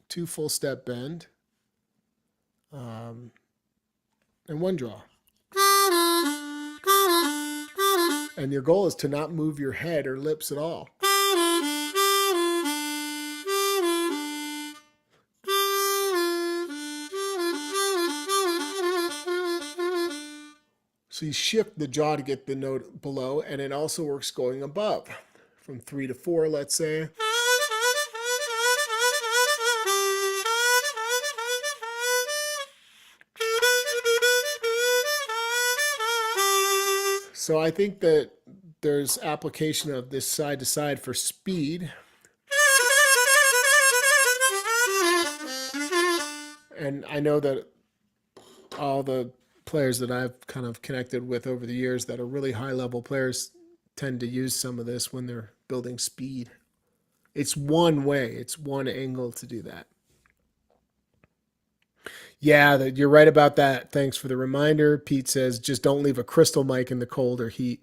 2 full step bend, and 1 draw. And your goal is to not move your head or lips at all. So you shift the jaw to get the note below, and it also works going above. From 3 to 4, let's say. So I think that there's application of this side to side for speed. And I know that all the players that I've kind of connected with over the years that are really high level players tend to use some of this when they're building speed. It's one way, it's one angle to do that. Yeah, you're right about that. Thanks for the reminder. Pete says, just don't leave a crystal mic in the cold or heat.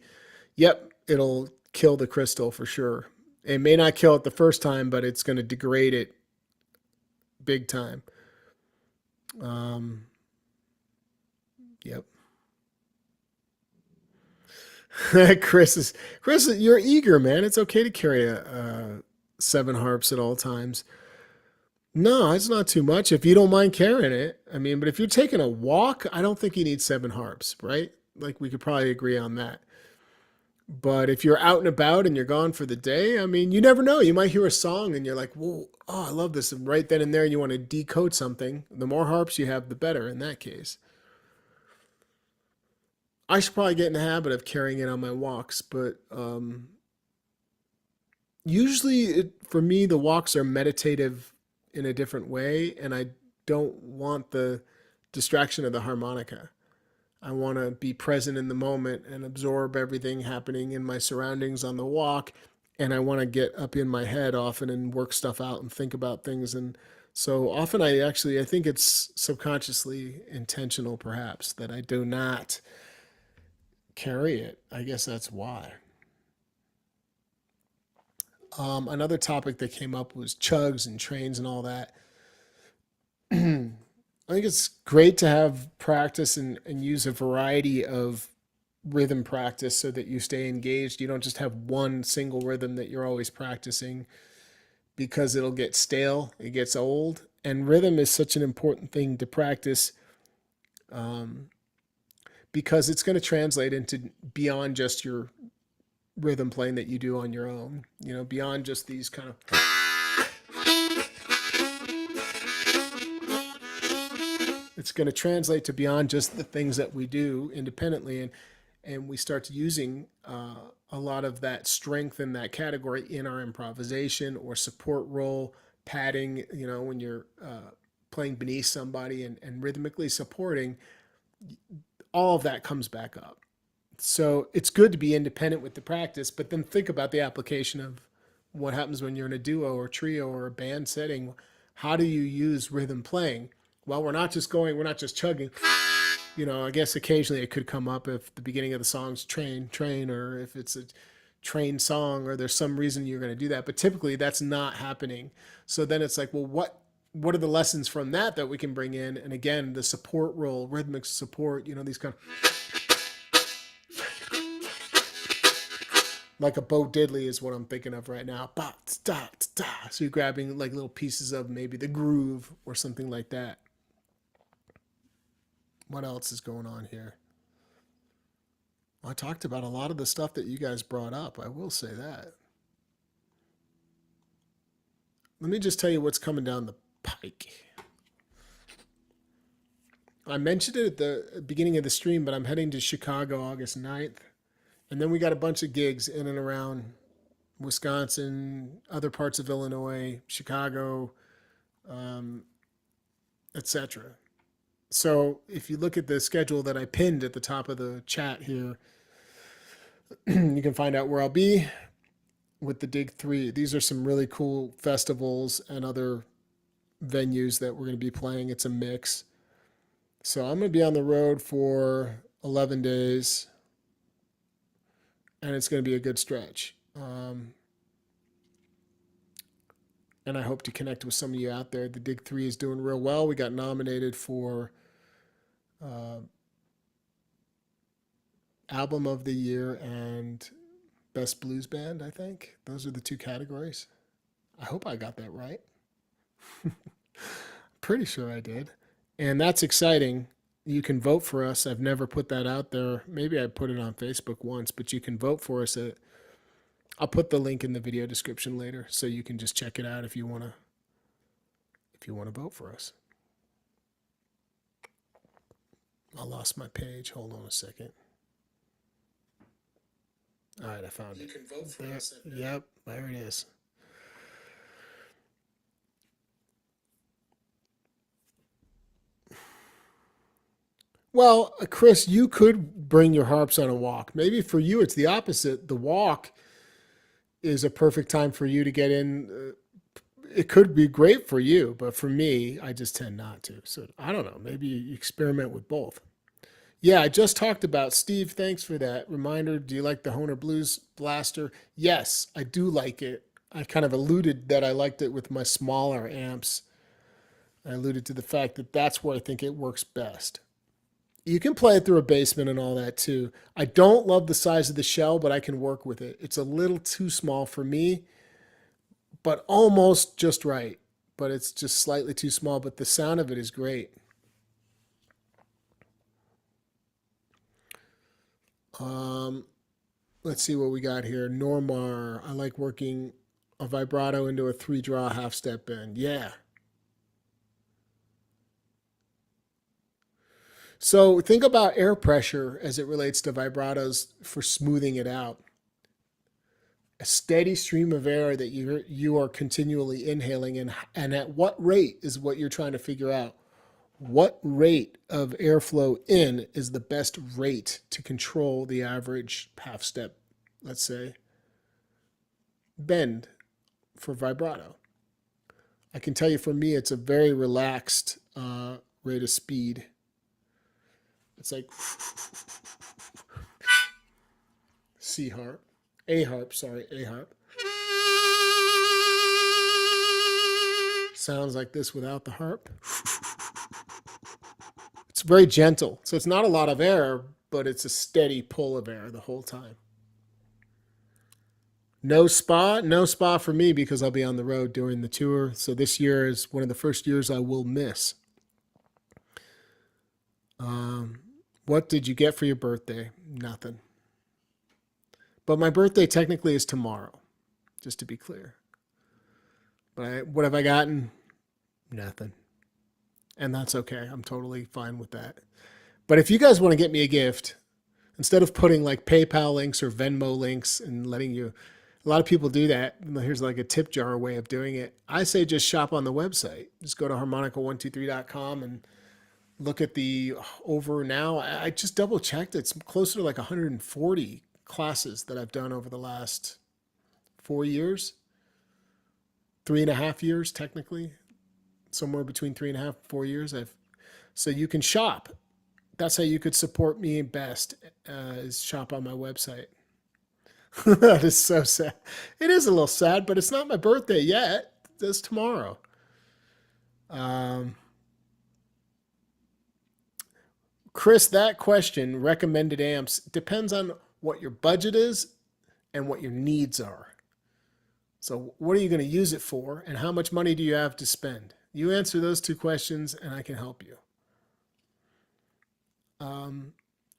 Yep, it'll kill the crystal for sure. It may not kill it the first time, but it's going to degrade it big time. Yep. Chris, you're eager, man. It's okay to carry 7 harps at all times. No, it's not too much if you don't mind carrying it. I mean, but if you're taking a walk, I don't think you need seven harps, right? Like we could probably agree on that. But if you're out and about and you're gone for the day, I mean, you never know. You might hear a song and you're like, whoa, oh, I love this. And right then and there, you want to decode something. The more harps you have, the better in that case. I should probably get in the habit of carrying it on my walks, but usually for me, the walks are meditative in a different way, and I don't want the distraction of the harmonica. I want to be present in the moment and absorb everything happening in my surroundings on the walk. And I want to get up in my head often and work stuff out and think about things. And so often I think it's subconsciously intentional perhaps that I do not carry it. I guess that's why. Another topic that came up was chugs and trains and all that. I think it's great to have practice and use a variety of rhythm practice so that you stay engaged. You don't just have one single rhythm that you're always practicing because it'll get stale, it gets old. And rhythm is such an important thing to practice um, because it's going to translate into beyond just your rhythm playing that you do on your own, beyond just these kind of it's going to translate to beyond just the things that we do independently, and we start using a lot of that strength in that category in our improvisation or support role padding, when you're playing beneath somebody and rhythmically supporting, all of that comes back up. So it's good to be independent with the practice, but then think about the application of what happens when you're in a duo or trio or a band setting. How do you use rhythm playing? Well, we're not just chugging. I guess occasionally it could come up if the beginning of the song's train, train, or if it's a train song or there's some reason you're going to do that. But typically that's not happening. So then it's like, well, what are the lessons from that we can bring in? And again, the support role, rhythmic support, these kind of like a Bo Diddley is what I'm thinking of right now. Ba, da, da. So you're grabbing like little pieces of maybe the groove or something like that. What else is going on here? Well, I talked about a lot of the stuff that you guys brought up. I will say that. Let me just tell you what's coming down the pike. I mentioned it at the beginning of the stream, but I'm heading to Chicago August 9th. And then we got a bunch of gigs in and around Wisconsin, other parts of Illinois, Chicago, etc. So if you look at the schedule that I pinned at the top of the chat here, you can find out where I'll be with the Dig 3. These are some really cool festivals and other venues that we're going to be playing. It's a mix. So I'm going to be on the road for 11 days, and it's going to be a good stretch. And I hope to connect with some of you out there. The Dig 3 is doing real well. We got nominated for Album of the Year and Best Blues Band, I think. Those are the two categories. I hope I got that right. Pretty sure I did. And that's exciting. You can vote for us. I've never put that out there. Maybe I put it on Facebook once, but you can vote for us. I'll put the link in the video description later, so you can just check it out if you want to vote for us. I lost my page. Hold on a second. All right, I found it. You can vote for us. Yep, there it is. Well, Chris, you could bring your harps on a walk. Maybe for you, it's the opposite. The walk is a perfect time for you to get in. It could be great for you, but for me, I just tend not to. So I don't know. Maybe you experiment with both. Yeah, I just talked about Steve. Thanks for that reminder. Do you like the Hohner Blues Blaster? Yes, I do like it. I kind of alluded that I liked it with my smaller amps. I alluded to the fact that that's where I think it works best. You can play it through a basement and all that too. I don't love the size of the shell, but I can work with it. It's a little too small for me, but almost just right. but it's just slightly too small, but the sound of it is great. Let's see what we got here. Normar. I like working a vibrato into a 3-draw half-step bend. Yeah. So think about air pressure as it relates to vibratos for smoothing it out. A steady stream of air that you are continually inhaling, and at what rate is what you're trying to figure out. What rate of airflow in is the best rate to control the average half step, let's say, bend for vibrato? I can tell you for me, it's a very relaxed rate of speed. It's like C harp, A harp, sorry, A harp. Sounds like this without the harp. It's very gentle. So it's not a lot of air, but it's a steady pull of air the whole time. No spa for me because I'll be on the road during the tour. So this year is one of the first years I will miss. What did you get for your birthday? Nothing. But my birthday technically is tomorrow, just to be clear. But what have I gotten? Nothing. And that's okay. I'm totally fine with that. But if you guys want to get me a gift, instead of putting like PayPal links or Venmo links and letting you, a lot of people do that. Here's like a tip jar way of doing it. I say just shop on the website. Just go to harmonica123.com and look at the over now. I just double checked. It's closer to like 140 classes that I've done over the last 4 years, 3.5 years, technically, somewhere between 3.5 and 4 years. So you can shop. That's how you could support me best, is shop on my website. That is so sad. It is a little sad, but it's not my birthday yet. It's tomorrow. Chris, that question, recommended amps, depends on what your budget is and what your needs are. So what are you going to use it for, and how much money do you have to spend? You answer those two questions and I can help you.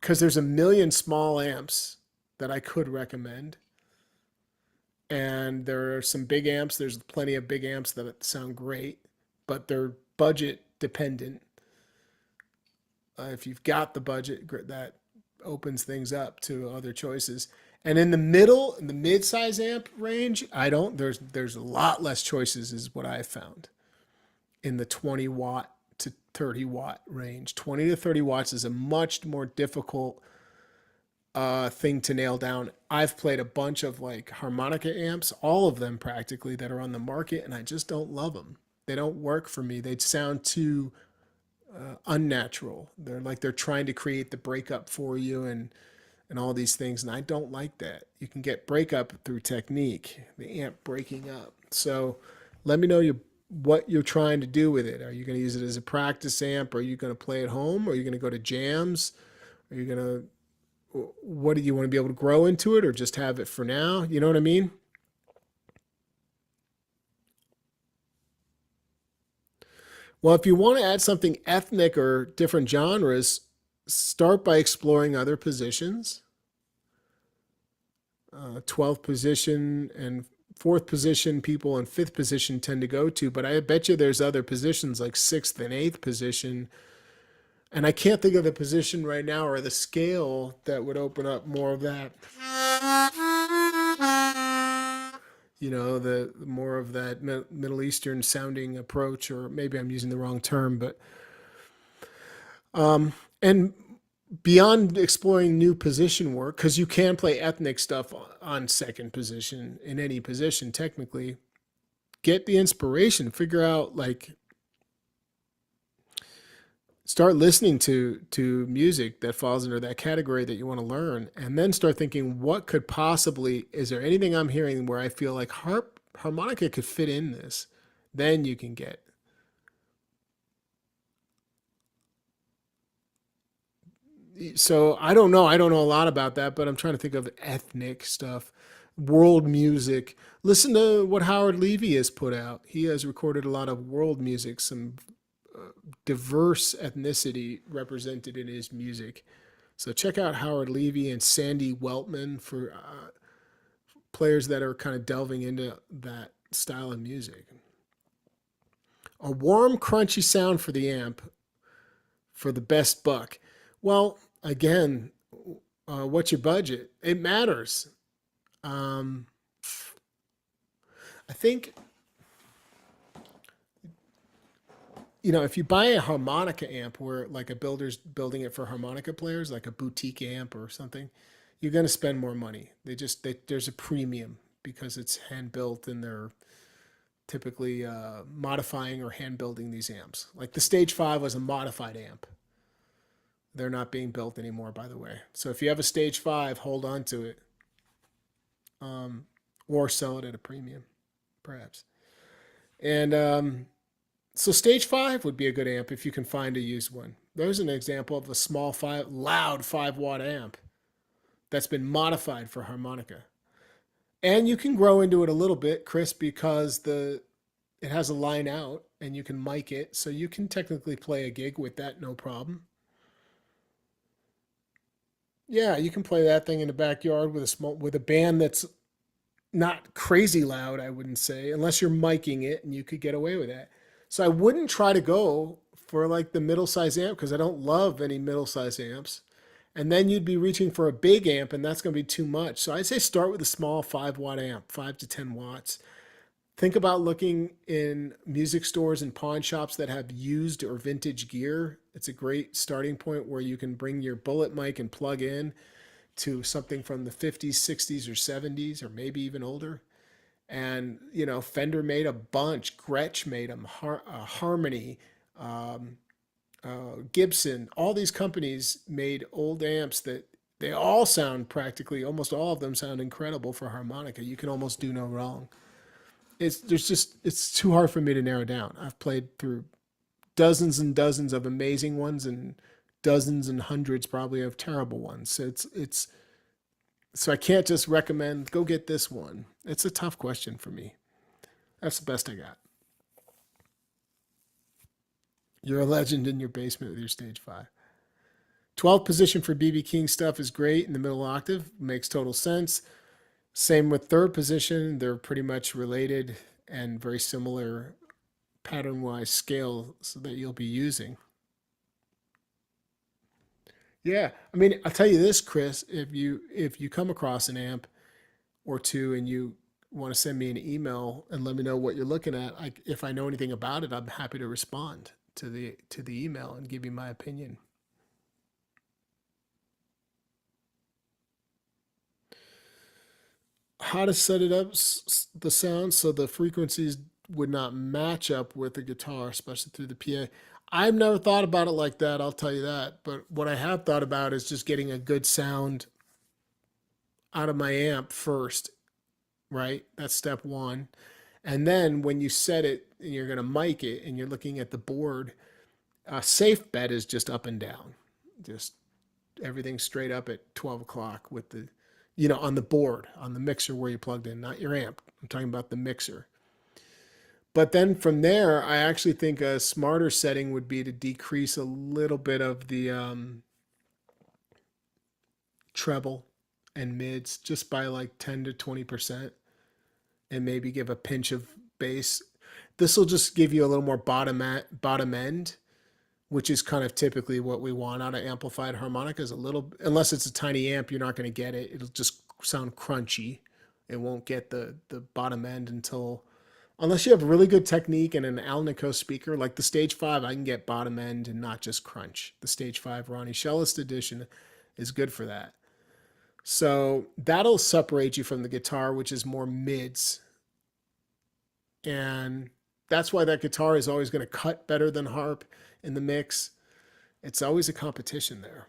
Because there's a million small amps that I could recommend. And there are some big amps. There's plenty of big amps that sound great, but they're budget dependent. If you've got the budget, that opens things up to other choices. And in the middle, in the mid-size amp range, there's a lot less choices is what I've found. In the 20 watt to 30 watt range. 20 to 30 watts is a much more difficult thing to nail down. I've played a bunch of like harmonica amps, all of them practically that are on the market, and I just don't love them. They don't work for me. They sound too unnatural. They're trying to create the breakup for you and all these things, and I don't like that. You can get breakup through technique, the amp breaking up. So let me know what you're trying to do with it. Are you going to use it as a practice amp? Are you going to play at home? Are you going to go to jams? Are you going to, what do you want to be able to grow into it or just have it for now? You know what I mean? Well, if you want to add something ethnic or different genres, start by exploring other positions. 12th position and 4th position people in 5th position tend to go to, but I bet you there's other positions like 6th and 8th position. And I can't think of the position right now or the scale that would open up more of that. You know, the more of that Middle Eastern sounding approach, or maybe I'm using the wrong term, but and beyond exploring new position work, because you can play ethnic stuff on 2nd position in any position technically, get the inspiration, figure out like start listening to music that falls under that category that you want to learn, and then start thinking, what could possibly, is there anything I'm hearing where I feel like harmonica could fit in this? Then you can get. So I don't know a lot about that, but I'm trying to think of ethnic stuff. world music. Listen to what Howard Levy has put out. He has recorded a lot of world music, some diverse ethnicity represented in his music. So check out Howard Levy and Sandy Weltman for players that are kind of delving into that style of music. A warm, crunchy sound for the amp for the best buck. Well, again, what's your budget? It matters. Um, I think, if you buy a harmonica amp where like a builder's building it for harmonica players, like a boutique amp or something, you're going to spend more money. There's a premium because it's hand built and they're typically modifying or hand building these amps. Like the Stage 5 was a modified amp. They're not being built anymore, by the way. So if you have a Stage 5, hold on to it, or sell it at a premium, perhaps. And so Stage 5 would be a good amp if you can find a used one. There's an example of a small, loud 5-watt amp that's been modified for harmonica. And you can grow into it a little bit, Chris, because it has a line out and you can mic it. So you can technically play a gig with that, no problem. Yeah, you can play that thing in the backyard with a band that's not crazy loud, I wouldn't say, unless you're miking it, and you could get away with that. So I wouldn't try to go for like the middle size amp because I don't love any middle size amps. And then you'd be reaching for a big amp, and that's going to be too much. So I'd say start with a small 5-watt amp, 5 to 10 watts. Think about looking in music stores and pawn shops that have used or vintage gear. It's a great starting point where you can bring your bullet mic and plug in to something from the 50s, 60s, or 70s, or maybe even older. And, Fender made a bunch. Gretsch made them, Harmony, Gibson. All these companies made old amps that they all sound almost all of them sound incredible for harmonica. You can almost do no wrong. It's too hard for me to narrow down. I've played through dozens and dozens of amazing ones and dozens and hundreds probably of terrible ones. So I can't just recommend go get this one. It's a tough question for me. That's the best I got. You're a legend in your basement with your Stage 5. 12th position for BB King stuff is great in the middle octave. Makes total sense. Same with third position. They're pretty much related and very similar pattern-wise scales that you'll be using. Yeah, I mean, I'll tell you this, Chris. If you come across an amp or two and you want to send me an email and let me know what you're looking at, if I know anything about it, I'm happy to respond to the email and give you my opinion. How to set it up, the sound so the frequencies would not match up with the guitar, especially through the PA. I've never thought about it like that, I'll tell you that. But what I have thought about is just getting a good sound out of my amp first, right? That's step one. And then when you set it and you're going to mic it and you're looking at the board, a safe bet is just up and down. Just everything straight up at 12 o'clock with the, on the board, on the mixer where you plugged in, not your amp. I'm talking about the mixer. But then from there, I actually think a smarter setting would be to decrease a little bit of the treble and mids just by like 10 to 20% and maybe give a pinch of bass. This will just give you a little more bottom end, which is kind of typically what we want out of amplified harmonicas. Unless it's a tiny amp, you're not going to get it. It'll just sound crunchy. It won't get the bottom end unless you have really good technique and an Alnico speaker, like the Stage 5, I can get bottom end and not just crunch. The Stage 5 Ronnie Shellist edition is good for that. So that'll separate you from the guitar, which is more mids. And that's why that guitar is always going to cut better than Harp in the mix. It's always a competition there.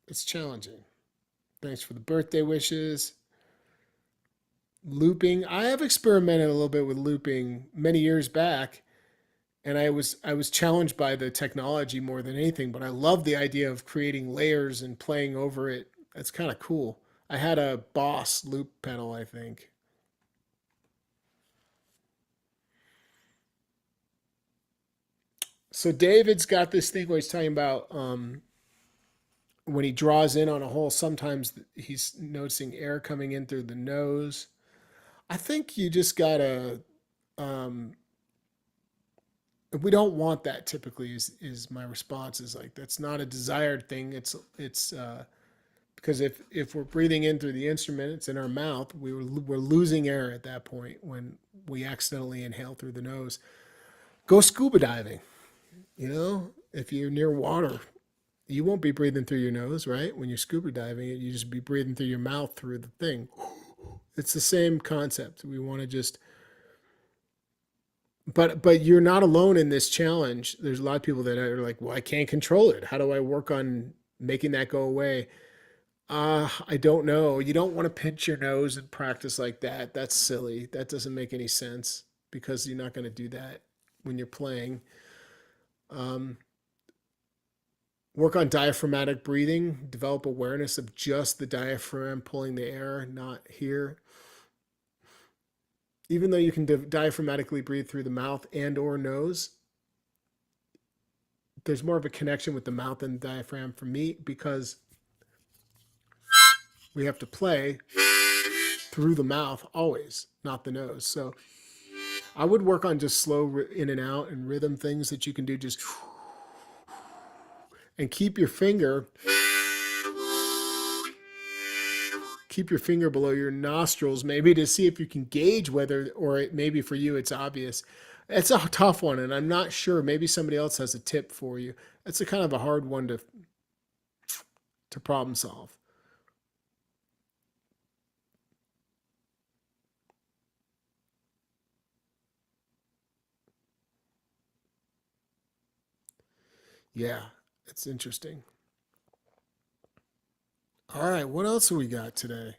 It's challenging. Thanks for the birthday wishes. Looping. I have experimented a little bit with looping many years back, and I was challenged by the technology more than anything, but I love the idea of creating layers and playing over it. That's kind of cool. I had a Boss loop pedal, I think. So David's got this thing where he's talking about when he draws in on a hole, sometimes he's noticing air coming in through the nose. I think you just gotta. Um, we don't want that typically. Is my response is like that's not a desired thing. It's because if we're breathing in through the instrument, it's in our mouth. We're losing air at that point when we accidentally inhale through the nose. Go scuba diving. You know, if you're near water, you won't be breathing through your nose, right? When you're scuba diving, you just be breathing through your mouth through the thing. It's the same concept. We want to just, but you're not alone in this challenge. There's a lot of people that are like, well, I can't control it. How do I work on making that go away? I don't know. You don't want to pinch your nose and practice like that. That's silly. That doesn't make any sense because you're not going to do that when you're playing. Um, Work on diaphragmatic breathing. Develop awareness of just the diaphragm pulling the air, not here. Even though you can diaphragmatically breathe through the mouth and or nose, there's more of a connection with the mouth and the diaphragm for me because we have to play through the mouth always, not the nose. So I would work on just slow in and out and rhythm things that you can do just and keep your finger below your nostrils maybe to see if you can gauge whether, or maybe for you it's obvious. It's a tough one and I'm not sure. Maybe somebody else has a tip for you. It's a kind of a hard one to problem solve. Yeah, it's interesting. All right, what else have we got today?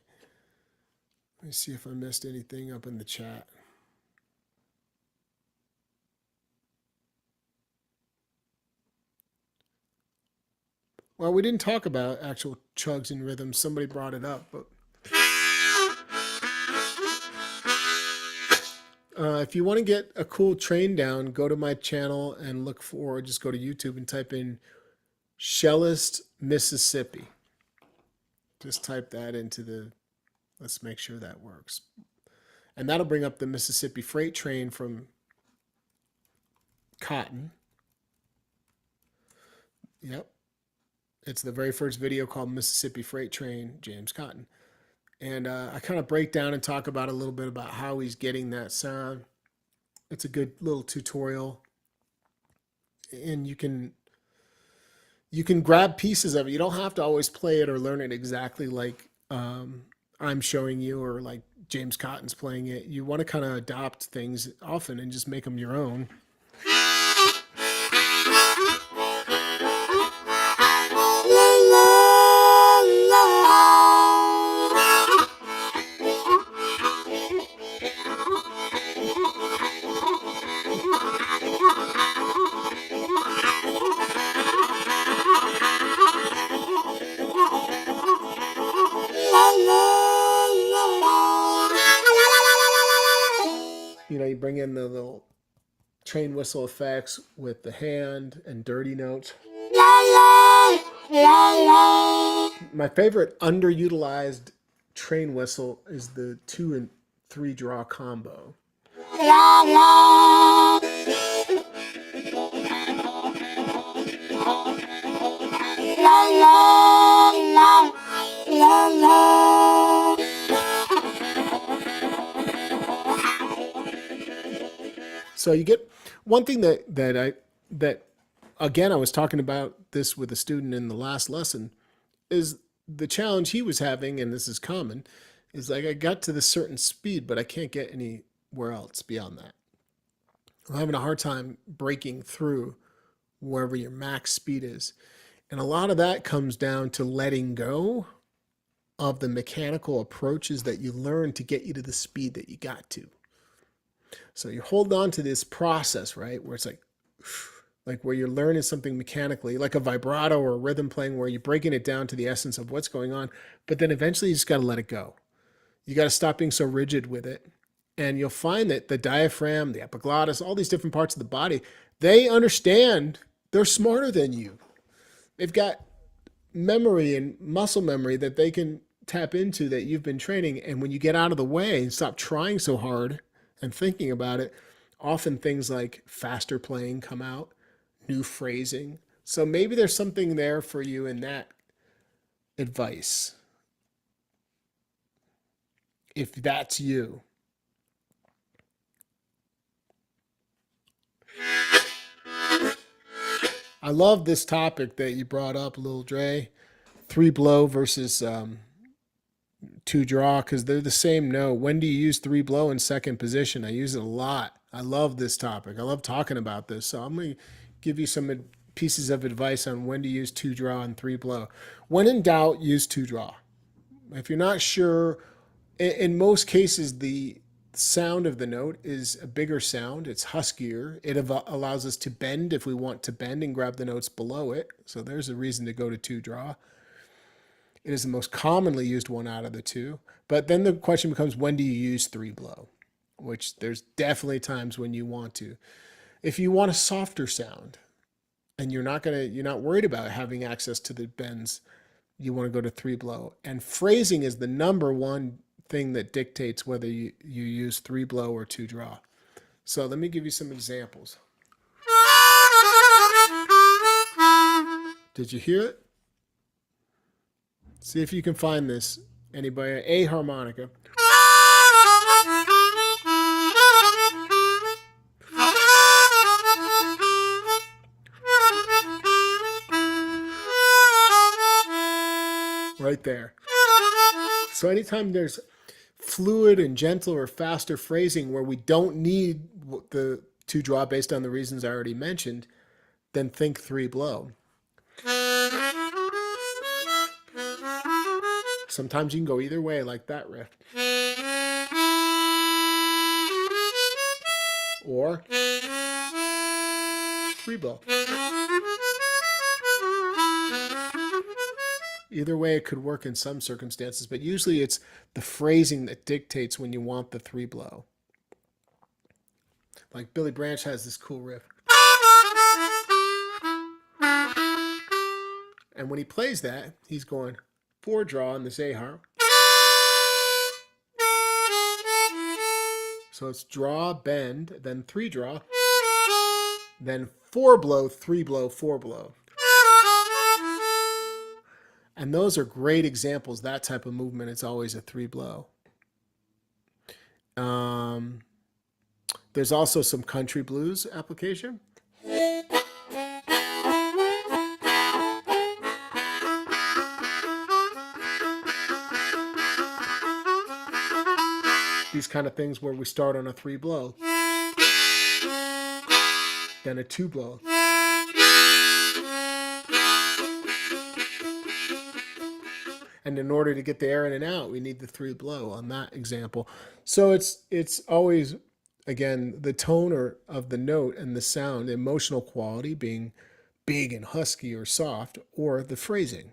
Let me see if I missed anything up in the chat. Well, we didn't talk about actual chugs and rhythms. Somebody brought it up, but if you want to get a cool train down, go to my channel and look for, just go to YouTube and type in Shellist, Mississippi. Just type that into the, let's make sure that works. And that'll bring up the Mississippi freight train from Cotton. Yep. It's the very first video called Mississippi Freight Train, James Cotton. And I kind of break down and talk about a little bit about how he's getting that sound. It's a good little tutorial. And you can grab pieces of it. You don't have to always play it or learn it exactly like I'm showing you or like James Cotton's playing it. You want to kind of adopt things often and just make them your own. You know, you bring in the little train whistle effects with the hand and dirty notes. My favorite underutilized train whistle is the 2 and 3 draw combo. So you get one thing that again I was talking about this with a student in the last lesson is the challenge he was having, and this is common, is like I got to this certain speed, but I can't get anywhere else beyond that. I'm having a hard time breaking through wherever your max speed is. And a lot of that comes down to letting go of the mechanical approaches that you learn to get you to the speed that you got to. So you hold on to this process, right? Where it's like like where you're learning something mechanically, like a vibrato or a rhythm playing, where you're breaking it down to the essence of what's going on, but then eventually you just got to let it go. You got to stop being so rigid with it. And you'll find that the diaphragm, the epiglottis, all these different parts of the body, they understand. They're smarter than you. They've got memory and muscle memory that they can tap into that you've been training. And when you get out of the way and stop trying so hard and thinking about it, often things like faster playing come out, new phrasing. So maybe there's something there for you in that advice, if that's you. I love this topic that you brought up, Lil Dre. Three blow versus two draw, because they're the same note. When do you use three blow in second position? I use it a lot. I love this topic. I love talking about this. So I'm going to give you some pieces of advice on when to use two draw and three blow. When in doubt, use two draw. If you're not sure, in most cases, the sound of the note is a bigger sound. It's huskier. It allows us to bend if we want to bend and grab the notes below it. So there's a reason to go to two draw. It is the most commonly used one out of the two. But then the question becomes, when do you use three blow? Which there's definitely times when you want to. If you want a softer sound and you're not worried about having access to the bends, you want to go to three blow. And phrasing is the number one thing that dictates whether you use three blow or two draw. So let me give you some examples. Did you hear it? See if you can find this. Anybody? A harmonica. Right there. So anytime there's fluid and gentle or faster phrasing where we don't need the two draw based on the reasons I already mentioned, then think three blow. Sometimes you can go either way, like that riff. Or three blow. Either way, it could work in some circumstances, but usually it's the phrasing that dictates when you want the three blow. Like Billy Branch has this cool riff. And when he plays that, he's going four draw in this A harp. So it's draw, bend, then three draw, then four blow, three blow, four blow. And those are great examples. That type of movement, it's always a three blow. There's also some country blues application. These kind of things where we start on a three blow, then a two blow. And in order to get the air in and out, we need the three blow on that example. So it's always, again, the tone of the note and the sound, emotional quality being big and husky or soft, or the phrasing.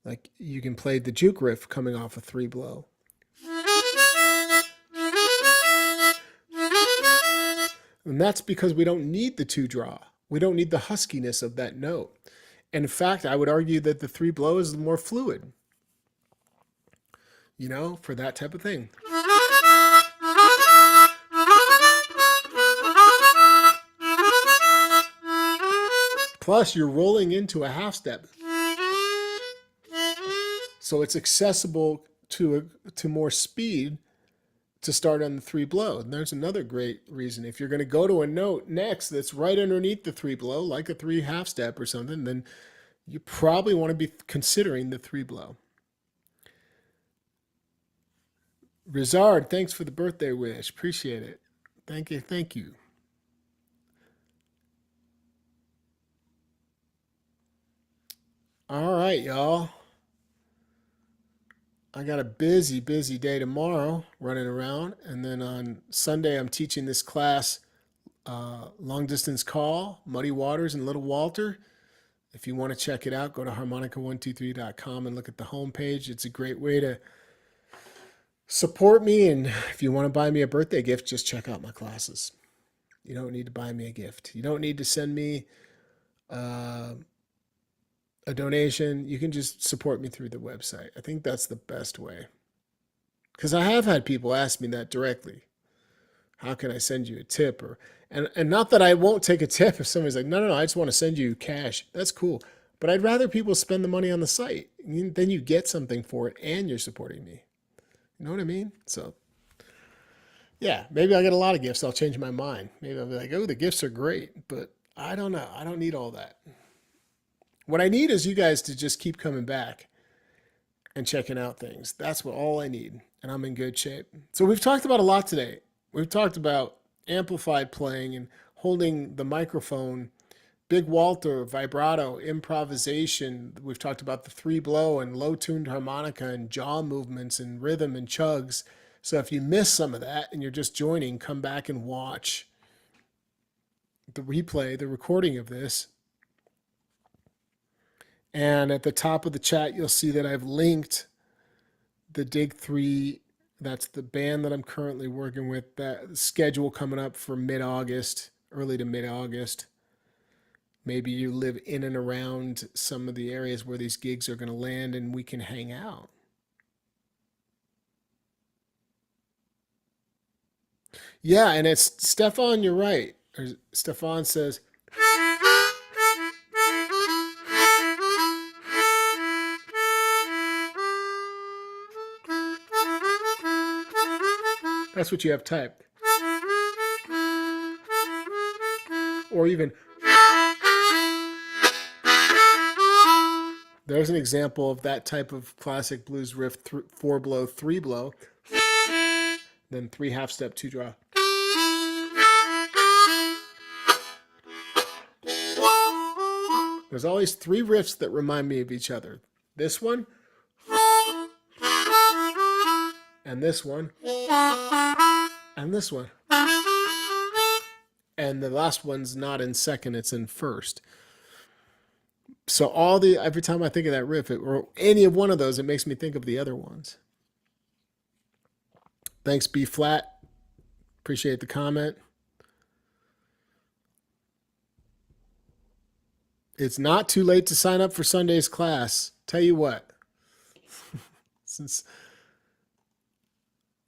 Like you can play the juke riff coming off a three blow. And that's because we don't need the two draw. We don't need the huskiness of that note. And in fact, I would argue that the three blow is more fluid, for that type of thing. Plus, you're rolling into a half step. So it's accessible to more speed to start on the three blow. And there's another great reason. If you're going to go to a note next that's right underneath the three blow, like a three half step or something, then you probably want to be considering the three blow. Rizard, thanks for the birthday wish. Appreciate it. Thank you. Thank you. All right, y'all. I got a busy, busy day tomorrow running around. And then on Sunday, I'm teaching this class, long distance call, Muddy Waters and Little Walter. If you want to check it out, go to harmonica123.com and look at the homepage. It's a great way to support me. And if you want to buy me a birthday gift, just check out my classes. You don't need to buy me a gift. You don't need to send me a donation. You can just support me through the website. I think that's the best way. Because I have had people ask me that directly. How can I send you a tip? And not that I won't take a tip if somebody's like, no, I just want to send you cash. That's cool. But I'd rather people spend the money on the site. Then you get something for it and you're supporting me. You know what I mean? So, yeah, maybe I'll get a lot of gifts. I'll change my mind. Maybe I'll be like, oh, the gifts are great. But I don't know. I don't need all that. What I need is you guys to just keep coming back and checking out things. That's what all I need. And I'm in good shape. So we've talked about a lot today. We've talked about amplified playing and holding the microphone, Big Walter, vibrato, improvisation. We've talked about the 3-blow and low-tuned harmonica and jaw movements and rhythm and chugs. So if you miss some of that and you're just joining, come back and watch the replay, the recording of this. And at the top of the chat, you'll see that I've linked the Dig 3. That's the band that I'm currently working with. That schedule coming up for mid-August, early to mid-August. Maybe you live in and around some of the areas where these gigs are going to land and we can hang out. Yeah, and it's Stefan, you're right. Stefan says, that's what you have typed. Or even, there's an example of that type of classic blues riff, 4-blow, 3-blow, then 3 half-step, 2-draw. There's always 3 riffs that remind me of each other. This one, and this one, and this one. And the last one's not in second, it's in first. So every time I think of that riff, or any of one of those, it makes me think of the other ones. Thanks, B Flat. Appreciate the comment. It's not too late to sign up for Sunday's class. Tell you what,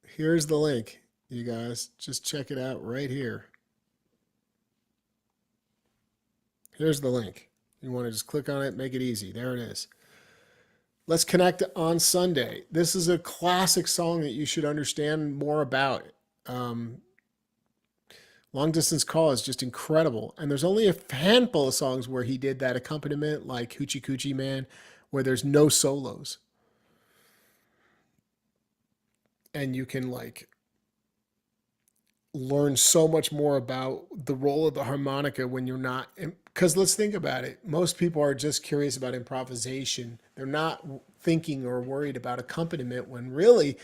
here's the link, you guys. Just check it out right here. Here's the link. You want to just click on it, make it easy. There it is. Let's connect on Sunday. This is a classic song that you should understand more about. Long Distance Call is just incredible. And there's only a handful of songs where he did that accompaniment, like Hoochie Coochie Man, where there's no solos. And you can learn so much more about the role of the harmonica when you're not, because let's think about it. Most people are just curious about improvisation. They're not thinking or worried about accompaniment, when really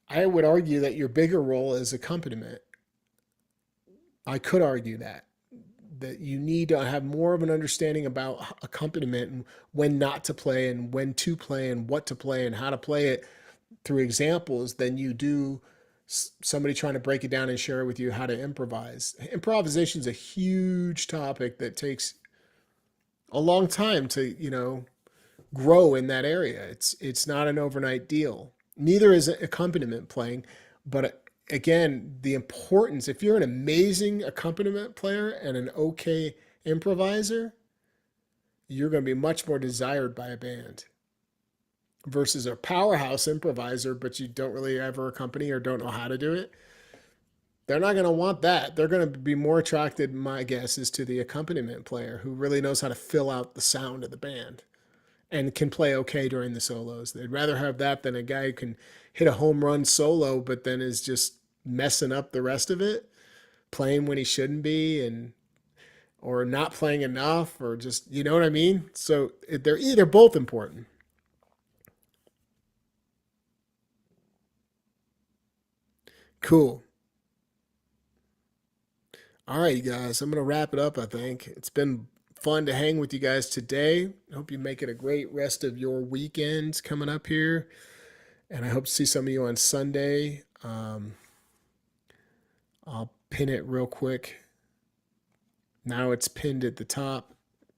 I would argue that your bigger role is accompaniment. I could argue that you need to have more of an understanding about accompaniment and when not to play and when to play and what to play and how to play it through examples than you do somebody trying to break it down and share with you how to improvise. Improvisation is a huge topic that takes a long time to, grow in that area. It's not an overnight deal. Neither is accompaniment playing, but again, the importance, if you're an amazing accompaniment player and an okay improviser, you're going to be much more desired by a band versus a powerhouse improviser, but you don't really ever accompany or don't know how to do it. They're not going to want that. They're going to be more attracted, my guess, is to the accompaniment player who really knows how to fill out the sound of the band and can play okay during the solos. They'd rather have that than a guy who can hit a home run solo, but then is just messing up the rest of it, playing when he shouldn't be, or not playing enough, or just, you know what I mean? So they're both important. Cool. All right, you guys, I'm going to wrap it up, I think. It's been fun to hang with you guys today. I hope you make it a great rest of your weekends coming up here. And I hope to see some of you on Sunday. I'll pin it real quick. Now it's pinned at the top.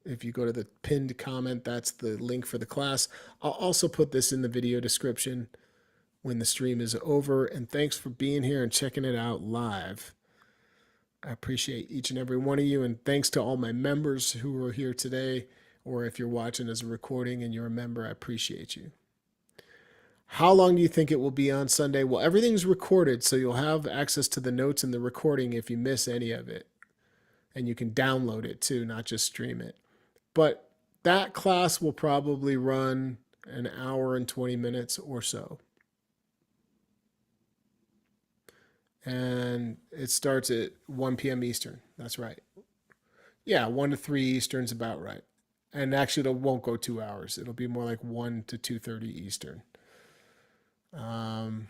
If you go to the pinned comment, that's the link for the class. I'll also put this in the video description when the stream is over. And thanks for being here and checking it out live. I appreciate each and every one of you. And thanks to all my members who are here today, or if you're watching as a recording and you're a member, I appreciate you. How long do you think it will be on Sunday? Well, everything's recorded, so you'll have access to the notes in the recording if you miss any of it. And you can download it too, not just stream it. But that class will probably run an hour and 20 minutes or so. And it starts at 1 p.m. Eastern. That's right. Yeah, 1 to 3 Eastern's about right. And actually, it won't go 2 hours. It'll be more like 1 to 2:30 Eastern. And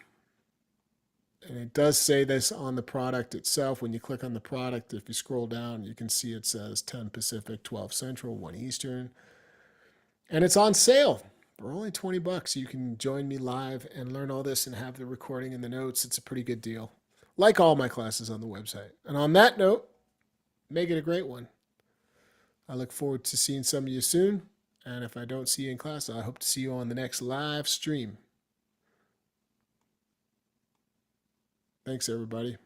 it does say this on the product itself. When you click on the product, if you scroll down, you can see it says 10 Pacific, 12 Central, 1 Eastern. And it's on sale for only $20. You can join me live and learn all this and have the recording and the notes. It's a pretty good deal, like all my classes on the website. And on that note, make it a great one. I look forward to seeing some of you soon. And if I don't see you in class, I hope to see you on the next live stream. Thanks, everybody.